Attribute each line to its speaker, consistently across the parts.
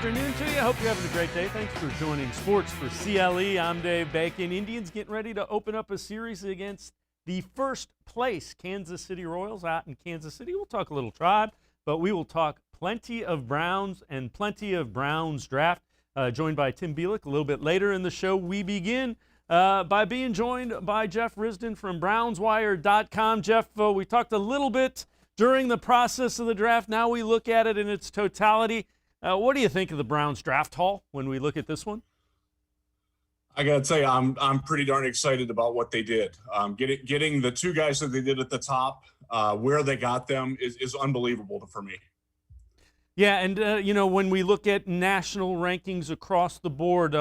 Speaker 1: afternoon to you. Hope you're having a great day. Thanks for joining Sports for CLE. I'm Dave Bacon. Indians getting ready to open up a series against the first place Kansas City Royals out in Kansas City. We'll talk a little Tribe, but we will talk plenty of Browns and plenty of Browns draft. Joined by Tim Bielik a little bit later in the show. We begin by being joined by Jeff Risdon from BrownsWire.com. Jeff, we talked a little bit during the process of the draft. Now we look at it in its totality. What do you think of the Browns draft haul when we look at this one?
Speaker 2: I got to tell you, I'm pretty darn excited about what they did. Getting the two guys that they did at the top, where they got them is unbelievable for me.
Speaker 1: Yeah, and, when we look at national rankings across the board,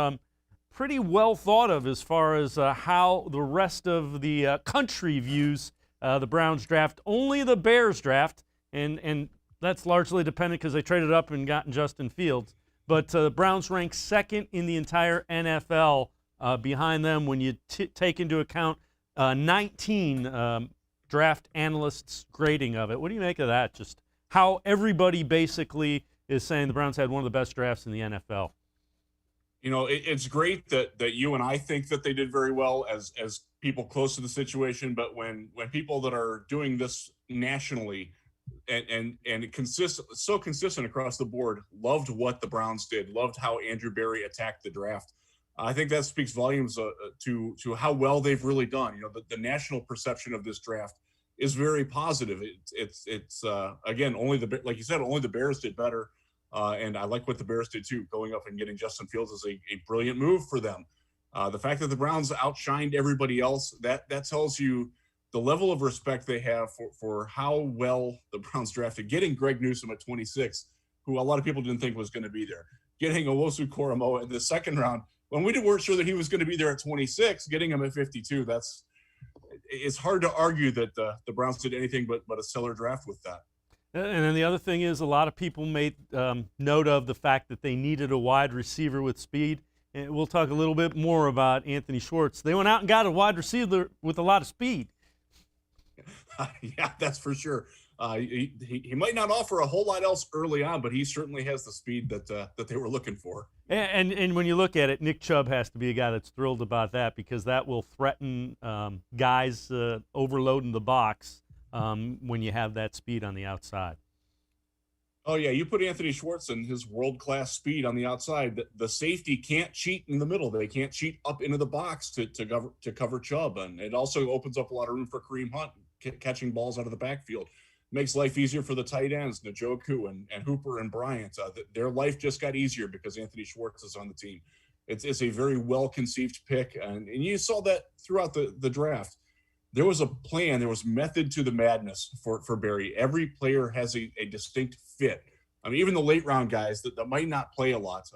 Speaker 1: pretty well thought of as far as how the rest of the country views the Browns draft. Only the Bears draft, and that's largely dependent because they traded up and gotten Justin Fields. But the Browns rank second in the entire NFL behind them when you take into account 19 draft analysts' grading of it. What do you make of that? Just how everybody basically is saying the Browns had one of the best drafts in the NFL.
Speaker 2: You know, it's great that you and I think that they did very well as people close to the situation, but when people that are doing this nationally and so consistent across the board loved what the Browns did, loved how Andrew Berry attacked the draft, I think that speaks volumes to how well they've really done. You know, the national perception of this draft is very positive. It's again, like you said, only the Bears did better. And I like what the Bears did too. Going up and getting Justin Fields is a brilliant move for them. The fact that the Browns outshined everybody else, that tells you the level of respect they have for how well the Browns drafted. Getting Greg Newsome at 26, who a lot of people didn't think was going to be there. Getting Owusu-Koramoah in the second round, when we weren't sure that he was going to be there at 26, getting him at 52, it's hard to argue that the Browns did anything but a stellar draft with that.
Speaker 1: And then the other thing is a lot of people made note of the fact that they needed a wide receiver with speed. And we'll talk a little bit more about Anthony Schwartz. They went out and got a wide receiver with a lot of speed.
Speaker 2: Yeah, that's for sure. He might not offer a whole lot else early on, but he certainly has the speed that they were looking for.
Speaker 1: And when you look at it, Nick Chubb has to be a guy that's thrilled about that because that will threaten guys overloading the box when you have that speed on the outside.
Speaker 2: Oh, yeah, you put Anthony Schwartz and his world-class speed on the outside. The safety can't cheat in the middle. They can't cheat up into the box to cover Chubb. And it also opens up a lot of room for Kareem Hunt catching balls out of the backfield. Makes life easier for the tight ends, Njoku and Hooper and Bryant. Their life just got easier because Anthony Schwartz is on the team. It's a very well-conceived pick, and you saw that throughout the draft. There was a plan, there was method to the madness for Berry. Every player has a distinct fit. I mean, even the late-round guys that might not play a lot.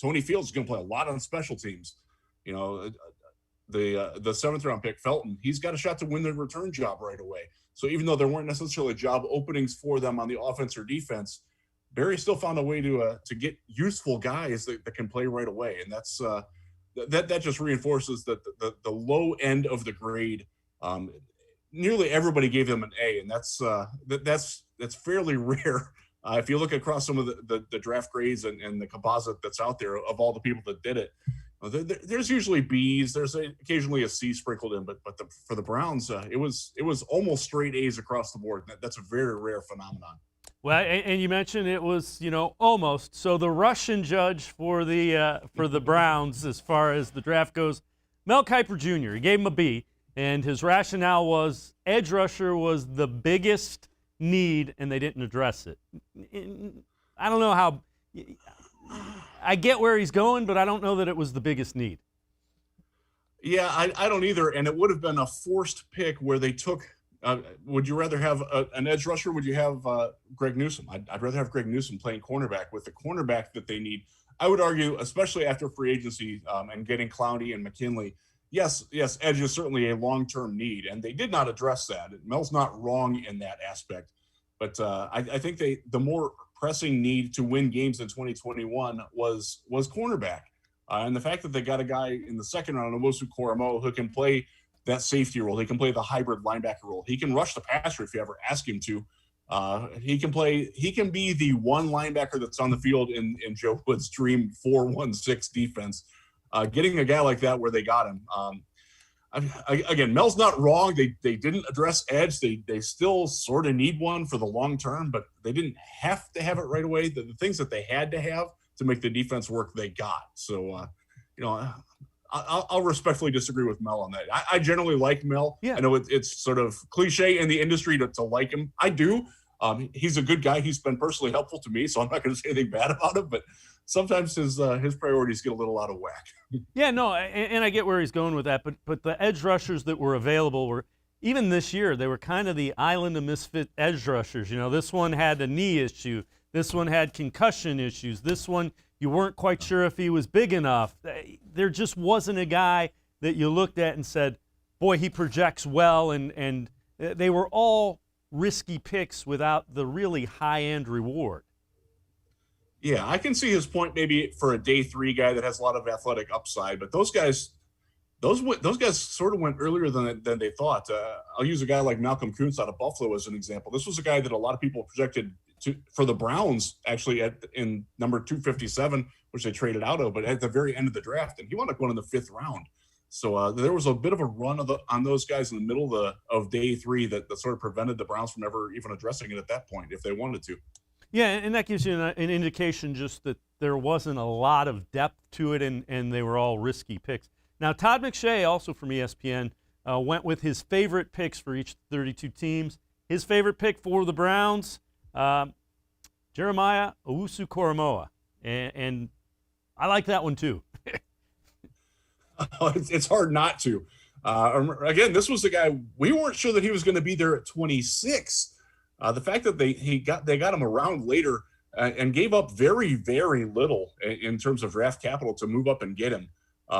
Speaker 2: Tony Fields is going to play a lot on special teams. You know, the seventh-round pick, Felton, he's got a shot to win the return job right away. So even though there weren't necessarily job openings for them on the offense or defense, Berry still found a way to get useful guys that can play right away, and that just reinforces that the low end of the grade. Nearly everybody gave them an A, and that's fairly rare. If you look across some of the draft grades and the composite that's out there of all the people that did it, there's usually B's. There's occasionally a C sprinkled in, but for the Browns, it was almost straight A's across the board. That's a very rare phenomenon.
Speaker 1: Well, and you mentioned it was almost. So the Russian judge for the Browns as far as the draft goes, Mel Kiper Jr. He gave him a B, and his rationale was edge rusher was the biggest need, and they didn't address it. I don't know how. I get where he's going, but I don't know that it was the biggest need.
Speaker 2: Yeah, I don't either, and it would have been a forced pick where they took would you rather have an edge rusher? Would you have Greg Newsome? I'd rather have Greg Newsome playing cornerback with the cornerback that they need. I would argue, especially after free agency and getting Clowney and McKinley, yes, edge is certainly a long-term need, and they did not address that. Mel's not wrong in that aspect, but I think the more pressing need to win games in 2021 was cornerback. And the fact that they got a guy in the second round, Owusu-Koramoah, who can play that safety role. He can play the hybrid linebacker role. He can rush the passer if you ever ask him to. He can play. He can be the one linebacker that's on the field in Joe Wood's dream 4-1-6 defense. Getting a guy like that where they got him. Again, Mel's not wrong. They didn't address edge. They still sort of need one for the long term, but they didn't have to have it right away. The things that they had to have to make the defense work, they got. So, I'll respectfully disagree with Mel on that. I generally like Mel.
Speaker 1: Yeah.
Speaker 2: I know it's sort of cliche in the industry to like him. I do. He's a good guy. He's been personally helpful to me, so I'm not going to say anything bad about him, but sometimes his priorities get a little out of whack.
Speaker 1: Yeah, no, and I get where he's going with that, but the edge rushers that were available were, even this year, they were kind of the island of misfit edge rushers. This one had a knee issue. This one had concussion issues. This one, you weren't quite sure if he was big enough. There just wasn't a guy that you looked at and said, boy, he projects well, and they were all risky picks without the really high-end reward.
Speaker 2: Yeah, I can see his point maybe for a day 3 guy that has a lot of athletic upside, but those guys sort of went earlier than they thought. I'll use a guy like Malcolm Kuntz out of Buffalo as an example. This was a guy that a lot of people projected for the Browns actually in number 257, which they traded out of, but at the very end of the draft, and he wound up going in the 5th round. So there was a bit of a run on those guys in the middle of day 3 that sort of prevented the Browns from ever even addressing it at that point if they wanted to.
Speaker 1: Yeah, and that gives you an indication just that there wasn't a lot of depth to it, and they were all risky picks. Now, Todd McShay, also from ESPN, went with his favorite picks for each 32 teams. His favorite pick for the Browns, Jeremiah Owusu-Koramoah, and I like that one too.
Speaker 2: It's hard not to. Again, this was the guy we weren't sure that he was going to be there at 26. The fact that they got him around later and gave up very, very little in terms of draft capital to move up and get him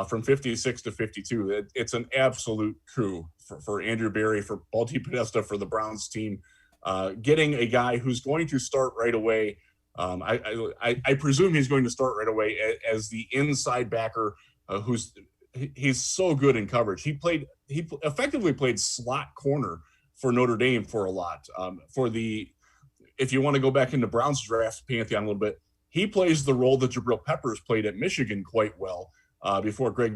Speaker 2: from 56 to 52. It's an absolute coup for Andrew Berry, for Paul DePodesta, for the Browns team, getting a guy who's going to start right away. I presume he's going to start right away as the inside backer he's so good in coverage. He effectively played slot corner for Notre Dame for a lot. If you want to go back into Browns draft pantheon a little bit, he plays the role that Jabril Peppers played at Michigan quite well before Greg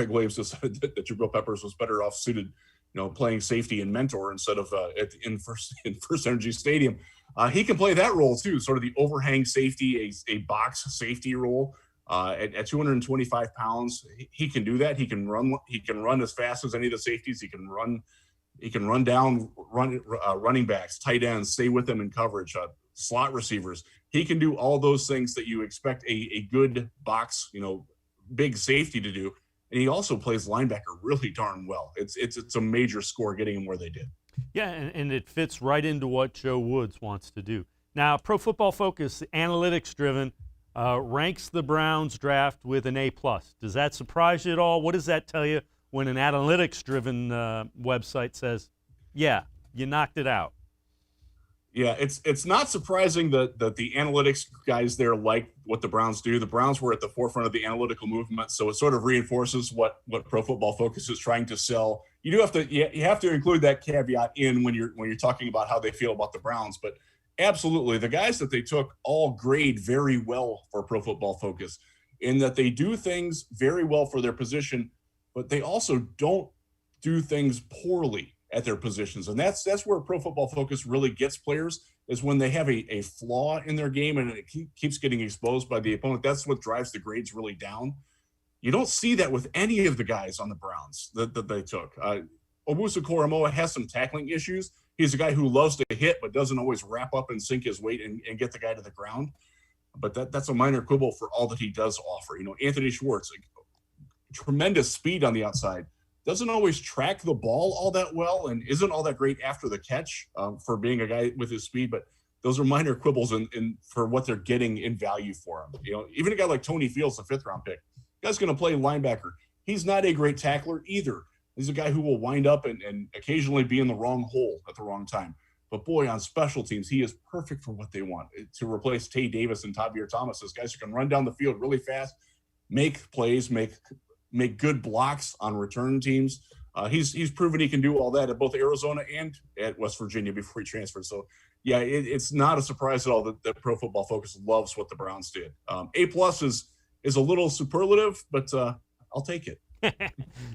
Speaker 2: Williams decided that Jabril Peppers was better off suited, playing safety and mentor instead of in First Energy Stadium. He can play that role too, sort of the overhang safety, a box safety role. At 225 pounds, he can do that. He can run as fast as any of the safeties. He can run down running backs, tight ends, stay with them in coverage, slot receivers. He can do all those things that you expect a good box, big safety to do. And he also plays linebacker really darn well. It's a major score getting him where they did.
Speaker 1: Yeah, and it fits right into what Joe Woods wants to do. Now, Pro Football Focus, analytics-driven, ranks the Browns draft with an A+. Does that surprise you at all? What does that tell you when an analytics-driven website says, yeah, you knocked it out?
Speaker 2: Yeah, it's not surprising that the analytics guys there like what the Browns do. The Browns were at the forefront of the analytical movement, so it sort of reinforces what Pro Football Focus is trying to sell. You have to include that caveat in when you're talking about how they feel about the Browns, but absolutely, the guys that they took all grade very well for Pro Football Focus in that they do things very well for their position, but they also don't do things poorly at their positions. And that's where Pro Football Focus really gets players, is when they have a flaw in their game and it keeps getting exposed by the opponent. That's what drives the grades really down. You don't see that with any of the guys on the Browns that they took. Owusu-Koramoah has some tackling issues. He's a guy who loves to hit, but doesn't always wrap up and sink his weight and get the guy to the ground. But that's a minor quibble for all that he does offer. Anthony Schwartz, tremendous speed on the outside, doesn't always track the ball all that well and isn't all that great after the catch for being a guy with his speed. But those are minor quibbles in for what they're getting in value for him. Even a guy like Tony Fields, the 5th round pick, guy's going to play linebacker. He's not a great tackler either. He's a guy who will wind up and occasionally be in the wrong hole at the wrong time. But boy, on special teams, he is perfect for what they want to replace Tay Davis and Tavir Thomas as guys who can run down the field really fast, make plays, make good blocks on return teams. He's proven he can do all that at both Arizona and at West Virginia before he transferred. So yeah, it's not a surprise at all that Pro Football Focus loves what the Browns did. A+ is a little superlative, but I'll take it.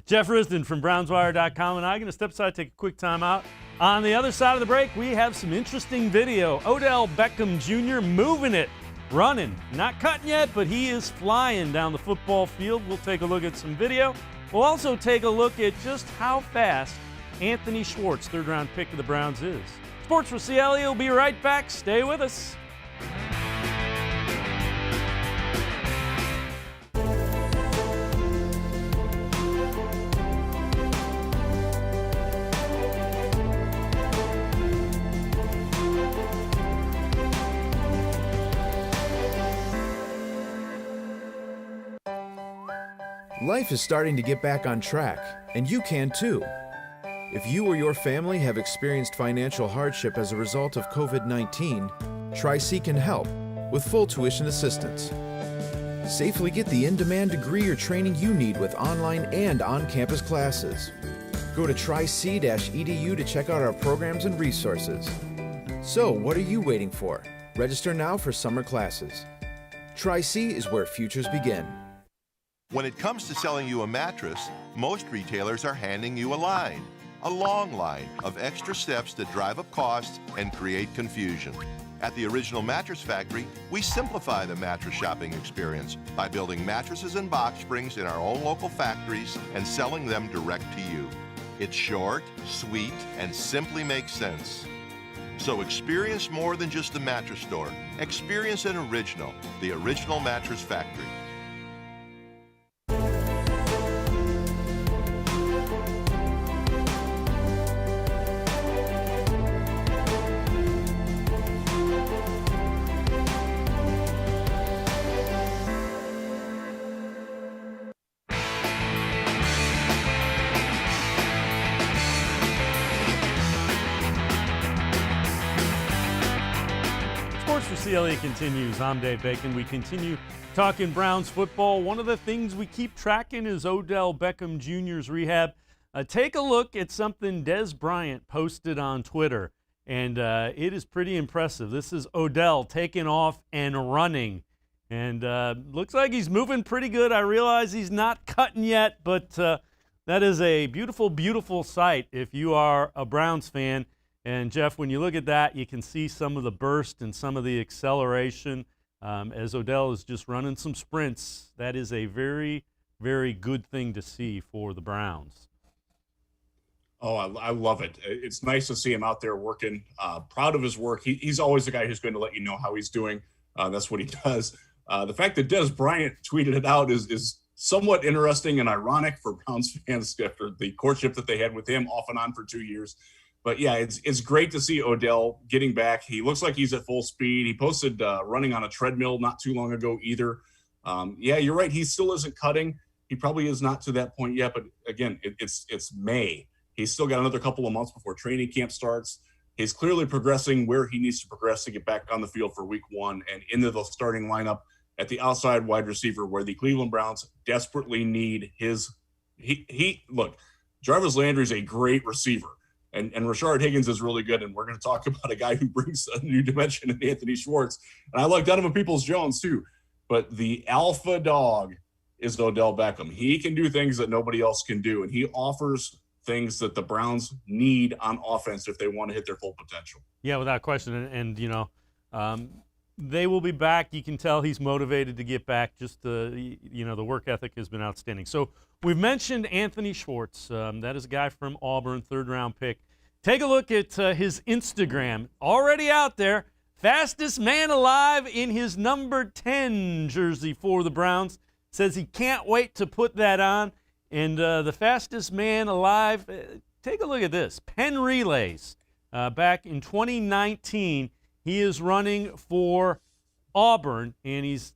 Speaker 1: Jeff Risdon from BrownsWire.com and I'm going to step aside, take a quick time out. On the other side of the break, we have some interesting video. Odell Beckham Jr. moving it, running, not cutting yet, but he is flying down the football field. We'll take a look at some video. We'll also take a look at just how fast Anthony Schwartz, third-round pick of the Browns, is. Sports4CLE will be right back. Stay with us.
Speaker 3: Life is starting to get back on track, and you can too. If you or your family have experienced financial hardship as a result of COVID-19, Tri-C can help with full tuition assistance. Safely get the in-demand degree or training you need with online and on-campus classes. Go to tric-edu to check out our programs and resources. So, what are you waiting for? Register now for summer classes. Tri-C is where futures begin.
Speaker 4: When it comes to selling you a mattress, most retailers are handing you a long line of extra steps that drive up costs and create confusion. At the Original Mattress Factory, we simplify the mattress shopping experience by building mattresses and box springs in our own local factories and selling them direct to you. It's short, sweet, and simply makes sense. So experience more than just the mattress store. Experience an original, the Original Mattress Factory.
Speaker 1: Sports4CLE continues. I'm Dave Bacon. We continue talking Browns football. One of the things we keep tracking is Odell Beckham Jr.'s rehab. Take a look at something Des Bryant posted on Twitter, and it is pretty impressive. This is Odell taking off and running, and looks like he's moving pretty good. I realize he's not cutting yet, but that is a beautiful, beautiful sight if you are a Browns fan. And, Jeff, when you look at that, you can see some of the burst and some of the acceleration as Odell is just running some sprints. That is a very, very good thing to see for the Browns.
Speaker 2: Oh, I love it. It's nice to see him out there working, proud of his work. He's always the guy who's going to let you know how he's doing. That's what he does. The fact that Des Bryant tweeted it out is somewhat interesting and ironic for Browns fans after the courtship that they had with him off and on for 2 years. But, yeah, it's great to see Odell getting back. He looks like he's at full speed. He posted running on a treadmill not too long ago either. Yeah, you're right. He still isn't cutting. He probably is not to that point yet. But, again, it's May. He's still got another couple of months before training camp starts. He's clearly progressing where he needs to progress to get back on the field for week 1 and into the starting lineup at the outside wide receiver where the Cleveland Browns desperately need his – look, Jarvis Landry's a great receiver. And Rashard Higgins is really good, and we're going to talk about a guy who brings a new dimension in Anthony Schwartz. And I like Donovan Peoples-Jones too. But the alpha dog is Odell Beckham. He can do things that nobody else can do, and he offers things that the Browns need on offense if they want to hit their full potential.
Speaker 1: Yeah, without question. And you know, they will be back. You can tell he's motivated to get back. Just the work ethic has been outstanding. So we've mentioned Anthony Schwartz. That is a guy from Auburn, third-round pick. Take a look at his Instagram. Already out there. Fastest man alive in his number 10 jersey for the Browns. Says he can't wait to put that on. And the fastest man alive, take a look at this. Penn relays. Back in 2019, he is running for Auburn, and he's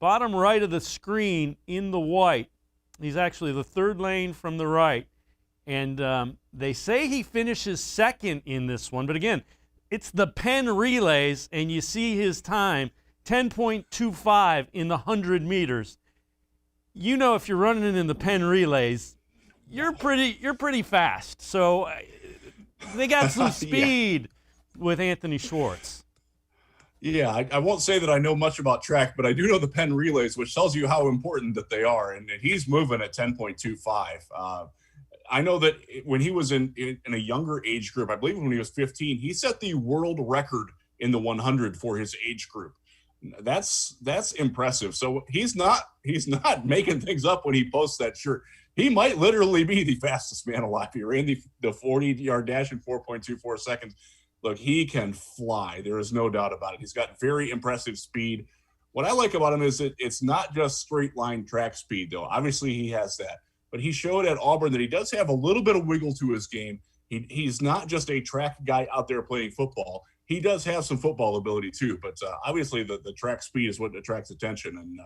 Speaker 1: bottom right of the screen in the white. He's actually the third lane from the right. And they say he finishes second in this one. But again, it's the Penn relays, and you see his time, 10.25 in the 100 meters. You know, if you're running in the Penn relays, you're pretty fast. So they got some speed. with Anthony Schwartz.
Speaker 2: Yeah, I won't say that I know much about track, but I do know the Penn relays, which tells you how important that they are. And he's moving at 10.25. I know that when he was in a younger age group, I believe when he was 15, he set the world record in the 100 for his age group. That's impressive. So he's not making things up when he posts that shirt. He might literally be the fastest man alive. He ran the 40-yard dash in 4.24 seconds. Look, he can fly. There is no doubt about it. He's got very impressive speed. What I like about him is that it's not just straight line track speed, though. Obviously, he has that. But he showed at Auburn that he does have a little bit of wiggle to his game. He's not just a track guy out there playing football. He does have some football ability, too. But obviously, the track speed is what attracts attention. And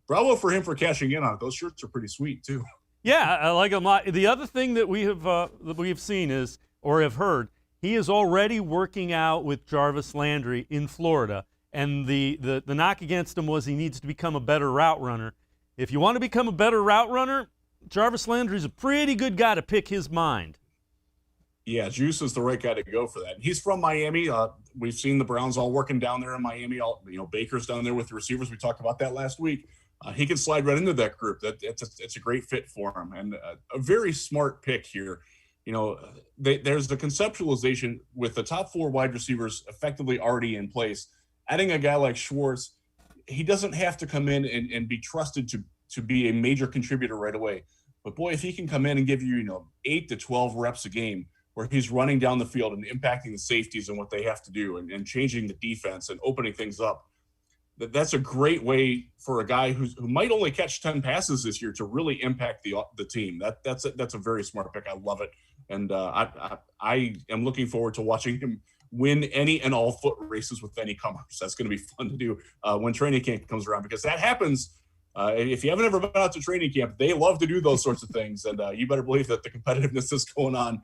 Speaker 2: bravo for him for cashing in on it. Those shirts are pretty sweet, too.
Speaker 1: Yeah, I like him a lot. The other thing that we have seen is, or have heard, he is already working out with Jarvis Landry in Florida, and the knock against him was he needs to become a better route runner. If you want to become a better route runner, Jarvis Landry's a pretty good guy to pick his mind.
Speaker 2: Yeah, Juice is the right guy to go for that. He's from Miami. We've seen the Browns all working down there in Miami. Baker's down there with the receivers. We talked about that last week. He can slide right into that group. It's a great fit for him, and a very smart pick here. There's the conceptualization with the top 4 wide receivers effectively already in place. Adding a guy like Schwartz, he doesn't have to come in and be trusted to be a major contributor right away. But boy, if he can come in and give you, 8 to 12 reps a game where he's running down the field and impacting the safeties and what they have to do and changing the defense and opening things up, that's a great way for a guy who might only catch 10 passes this year to really impact the team. That's a very smart pick. I love it. And I am looking forward to watching him win any and all foot races with any comers. That's going to be fun to do when training camp comes around, because that happens. If you haven't ever been out to training camp, they love to do those sorts of things. And you better believe that the competitiveness that's going on,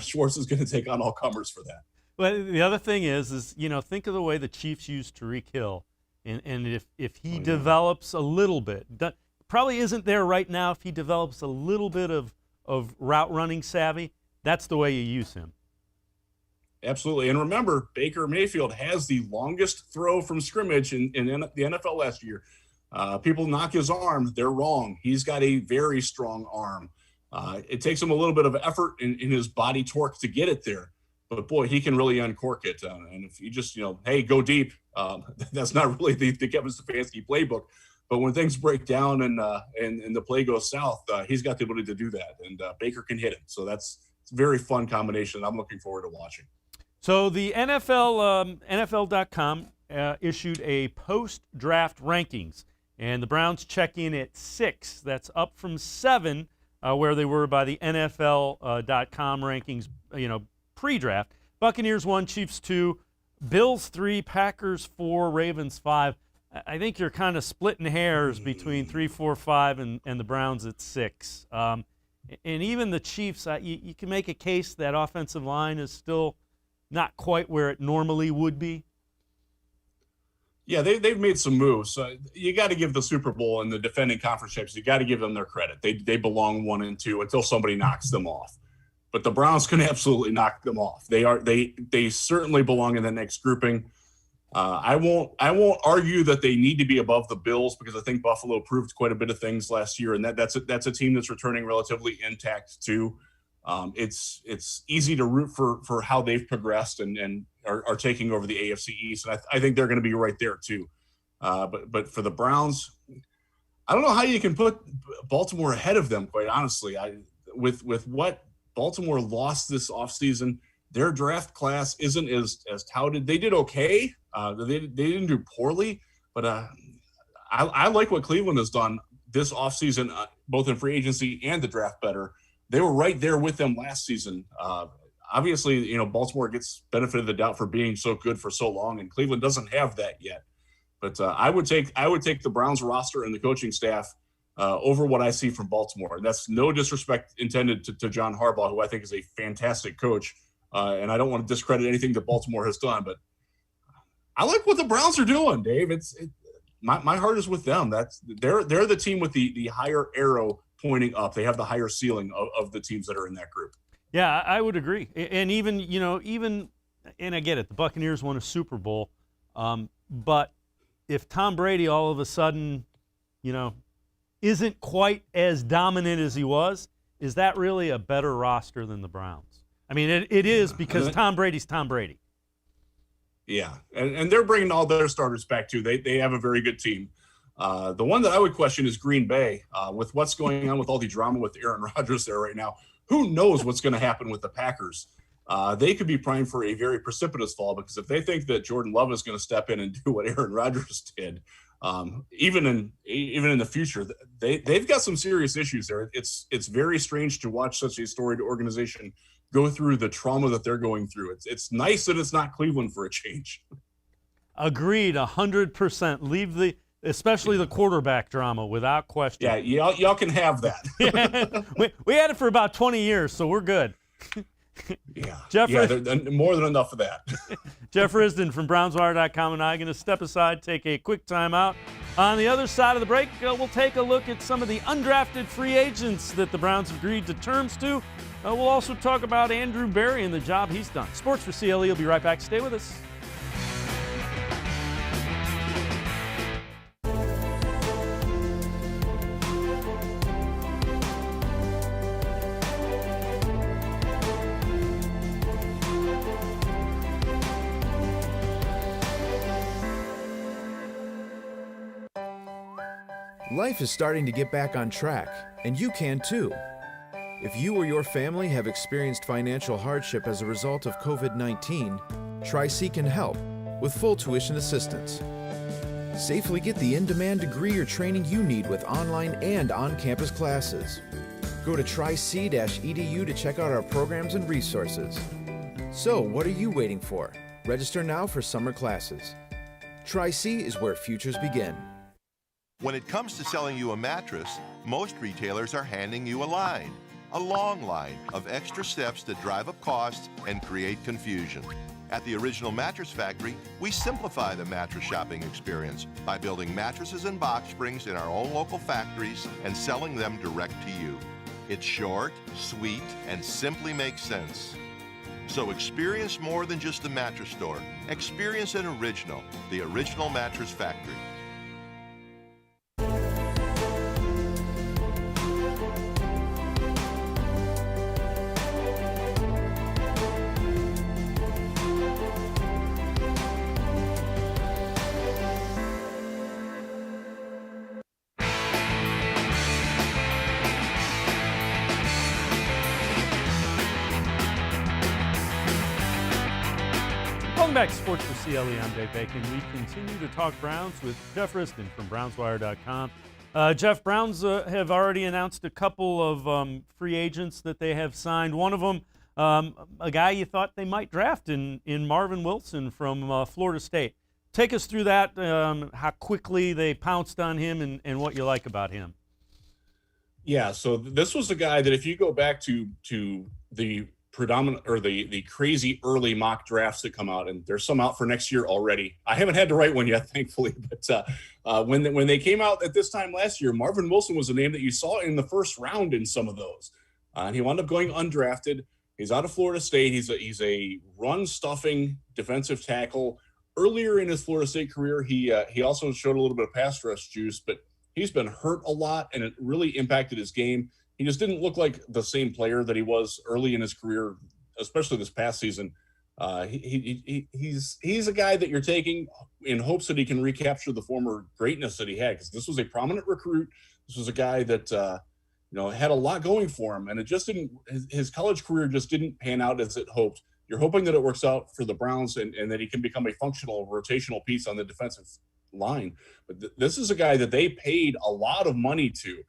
Speaker 2: Schwartz is going to take on all comers for that.
Speaker 1: Well, the other thing is think of the way the Chiefs used Tyreek Hill. And if he develops a little bit, probably isn't there right now, if he develops a little bit of route running savvy, that's the way you use him.
Speaker 2: Absolutely. And remember, Baker Mayfield has the longest throw from scrimmage in the NFL last year. People knock his arm. They're wrong. He's got a very strong arm. It takes him a little bit of effort in his body torque to get it there. But, boy, he can really uncork it. And if you just, hey, go deep, that's not really the Kevin Stefanski playbook. But when things break down and the play goes south, he's got the ability to do that. And Baker can hit it. So it's a very fun combination. I'm looking forward to watching.
Speaker 1: So the NFL.com issued a post-draft rankings. And the Browns check in at 6. That's up from 7, where they were by the NFL.com rankings, pre-draft. Buccaneers 1, Chiefs 2, Bills 3, Packers 4, Ravens 5. I think you're kind of splitting hairs between 3, 4, 5, and the Browns at 6. And even the Chiefs, you can make a case that offensive line is still not quite where it normally would be.
Speaker 2: Yeah, they've made some moves. You got to give the Super Bowl and the defending conference champions, you got to give them their credit. They belong 1 and 2 until somebody knocks them off. But the Browns can absolutely knock them off. They certainly belong in the next grouping. I won't argue that they need to be above the Bills, because I think Buffalo proved quite a bit of things last year, and that's a team that's returning relatively intact too. It's easy to root for how they've progressed and are taking over the AFC East, and I think they're going to be right there too. But for the Browns, I don't know how you can put Baltimore ahead of them, quite honestly. With what Baltimore lost this offseason, their draft class isn't as touted. They did okay. They didn't do poorly, but I like what Cleveland has done this offseason, both in free agency and the draft better. They were right there with them last season. Obviously, Baltimore gets benefit of the doubt for being so good for so long, and Cleveland doesn't have that yet. But I would take the Browns roster and the coaching staff over what I see from Baltimore. And that's no disrespect intended to John Harbaugh, who I think is a fantastic coach. And I don't want to discredit anything that Baltimore has done, but I like what the Browns are doing, Dave. My heart is with them. They're the team with the higher arrow pointing up. They have the higher ceiling of the teams that are in that group.
Speaker 1: Yeah, I would agree. And even and I get it, the Buccaneers won a Super Bowl, but if Tom Brady all of a sudden, isn't quite as dominant as he was, is that really a better roster than the Browns? I mean, it is, because Tom Brady's Tom Brady.
Speaker 2: Yeah, and they're bringing all their starters back too. They have a very good team. The one that I would question is Green Bay, with what's going on with all the drama with Aaron Rodgers there right now. Who knows what's going to happen with the Packers? They could be primed for a very precipitous fall, because if they think that Jordan Love is going to step in and do what Aaron Rodgers did, even in the future, they've got some serious issues there. It's very strange to watch such a storied organization go through the trauma that they're going through. It's nice that it's not Cleveland for a change.
Speaker 1: Agreed, 100%. Leave especially the quarterback drama, without question.
Speaker 2: Yeah, y'all can have that.
Speaker 1: we had it for about 20 years, so we're good.
Speaker 2: Yeah,
Speaker 1: Jeff,
Speaker 2: more than enough of that.
Speaker 1: Jeff Risdon from BrownsWire.com and I are going to step aside, take a quick timeout. On the other side of the break, we'll take a look at some of the undrafted free agents that the Browns have agreed to terms to. We'll also talk about Andrew Berry and the job he's done. Sports4CLE will be right back. Stay with us.
Speaker 3: Life is starting to get back on track, and you can too. If you or your family have experienced financial hardship as a result of COVID-19, Tri-C can help with full tuition assistance. Safely get the in-demand degree or training you need with online and on-campus classes. Go to tric-edu to check out our programs and resources. So, what are you waiting for? Register now for summer classes. Tri-C is where futures begin.
Speaker 4: When it comes to selling you a mattress, most retailers are handing you a long line of extra steps that drive up costs and create confusion. At the Original Mattress Factory, we simplify the mattress shopping experience by building mattresses and box springs in our own local factories and selling them direct to you. It's short, sweet, and simply makes sense. So experience more than just a mattress store. Experience an original, the Original Mattress Factory.
Speaker 1: Welcome back to Sports4CLE. I'm Dave Bacon. We continue to talk Browns with Jeff Risdon from BrownsWire.com. Jeff, Browns have already announced a couple of free agents that they have signed. One of them, a guy you thought they might draft in Marvin Wilson from Florida State. Take us through that, how quickly they pounced on him and what you like about him.
Speaker 2: Yeah, so this was a guy that if you go back to the predominant or the crazy early mock drafts that come out, and there's some out for next year already. I haven't had to write one yet, thankfully, but when they came out at this time last year, Marvin Wilson was a name that you saw in the first round in some of those, and he wound up going undrafted. He's out of Florida State. He's a run-stuffing defensive tackle. Earlier in his Florida State career, he also showed a little bit of pass rush juice, but he's been hurt a lot, and it really impacted his game. He just didn't look like the same player that he was early in his career, especially this past season. He's a guy that you're taking in hopes that he can recapture the former greatness that he had, because this was a prominent recruit. This was a guy that had a lot going for him, and it just didn't. His college career just didn't pan out as it hoped. You're hoping that it works out for the Browns and that he can become a functional rotational piece on the defensive line. But this is a guy that they paid a lot of money to.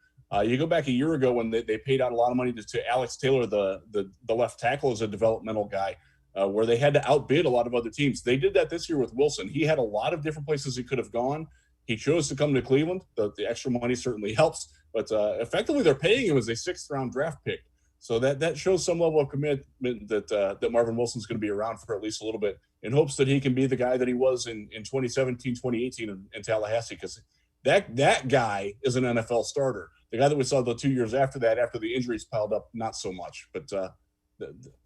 Speaker 2: You go back a year ago when they paid out a lot of money to Alex Taylor, the left tackle, as a developmental guy, where they had to outbid a lot of other teams. They did that this year with Wilson. He had a lot of different places he could have gone. He chose to come to Cleveland. The extra money certainly helps, but effectively they're paying him as a 6th-round draft pick. So that shows some level of commitment that Marvin Wilson's going to be around for at least a little bit, in hopes that he can be the guy that he was in 2017, 2018 in Tallahassee, because that guy is an NFL starter. The guy that we saw the 2 years after that, after the injuries piled up, not so much. But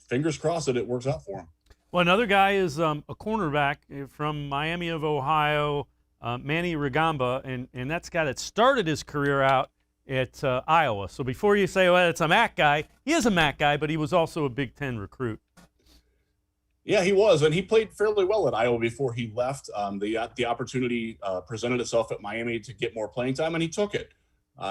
Speaker 2: fingers crossed that it works out for him.
Speaker 1: Well, another guy is a cornerback from Miami of Ohio, Manny Rugamba, and that's a guy that started his career out at Iowa. So before you say, well, it's a MAC guy, he is a MAC guy, but he was also a Big Ten recruit.
Speaker 2: Yeah, he was, and he played fairly well at Iowa before he left. The opportunity presented itself at Miami to get more playing time, and he took it.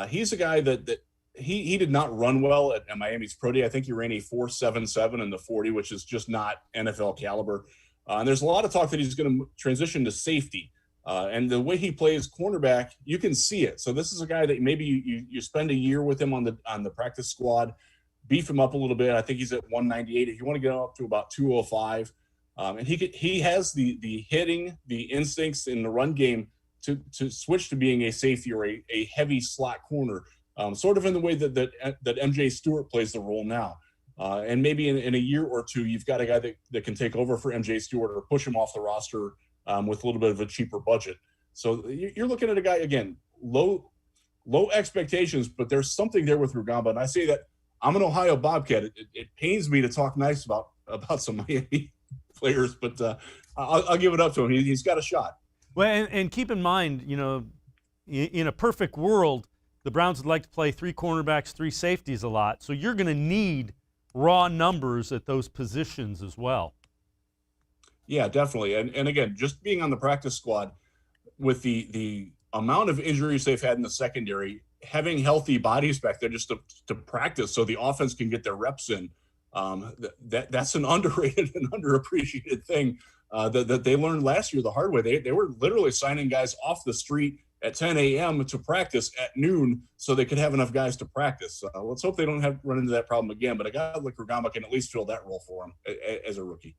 Speaker 2: He's a guy that he did not run well at Miami's pro day. I think he ran a 4.77 in the 40, which is just not NFL caliber. And there's a lot of talk that he's going to transition to safety. And the way he plays cornerback, you can see it. So this is a guy that maybe you spend a year with him on the practice squad, beef him up a little bit. I think he's at 198. If you want to get up to about 205, and he has the hitting, the instincts in the run game to switch to being a safety or a heavy slot corner, sort of in the way that MJ Stewart plays the role now. And maybe in a year or two, you've got a guy that can take over for MJ Stewart or push him off the roster with a little bit of a cheaper budget. So you're looking at a guy, again, low expectations, but there's something there with Rugamba. And I say that I'm an Ohio Bobcat. It pains me to talk nice about some Miami players, but I'll give it up to him. He's got a shot.
Speaker 1: Well, and keep in mind, in a perfect world, the Browns would like to play 3 cornerbacks, 3 safeties a lot. So you're going to need raw numbers at those positions as well.
Speaker 2: Yeah, definitely. And again, just being on the practice squad with the amount of injuries they've had in the secondary, having healthy bodies back there just to practice so the offense can get their reps in, that's an underrated and underappreciated thing that they learned last year the hard way. They were literally signing guys off the street at 10 a.m. to practice at noon so they could have enough guys to practice. Let's hope they don't run into that problem again. But a guy like Rugamba can at least fill that role for him as a rookie.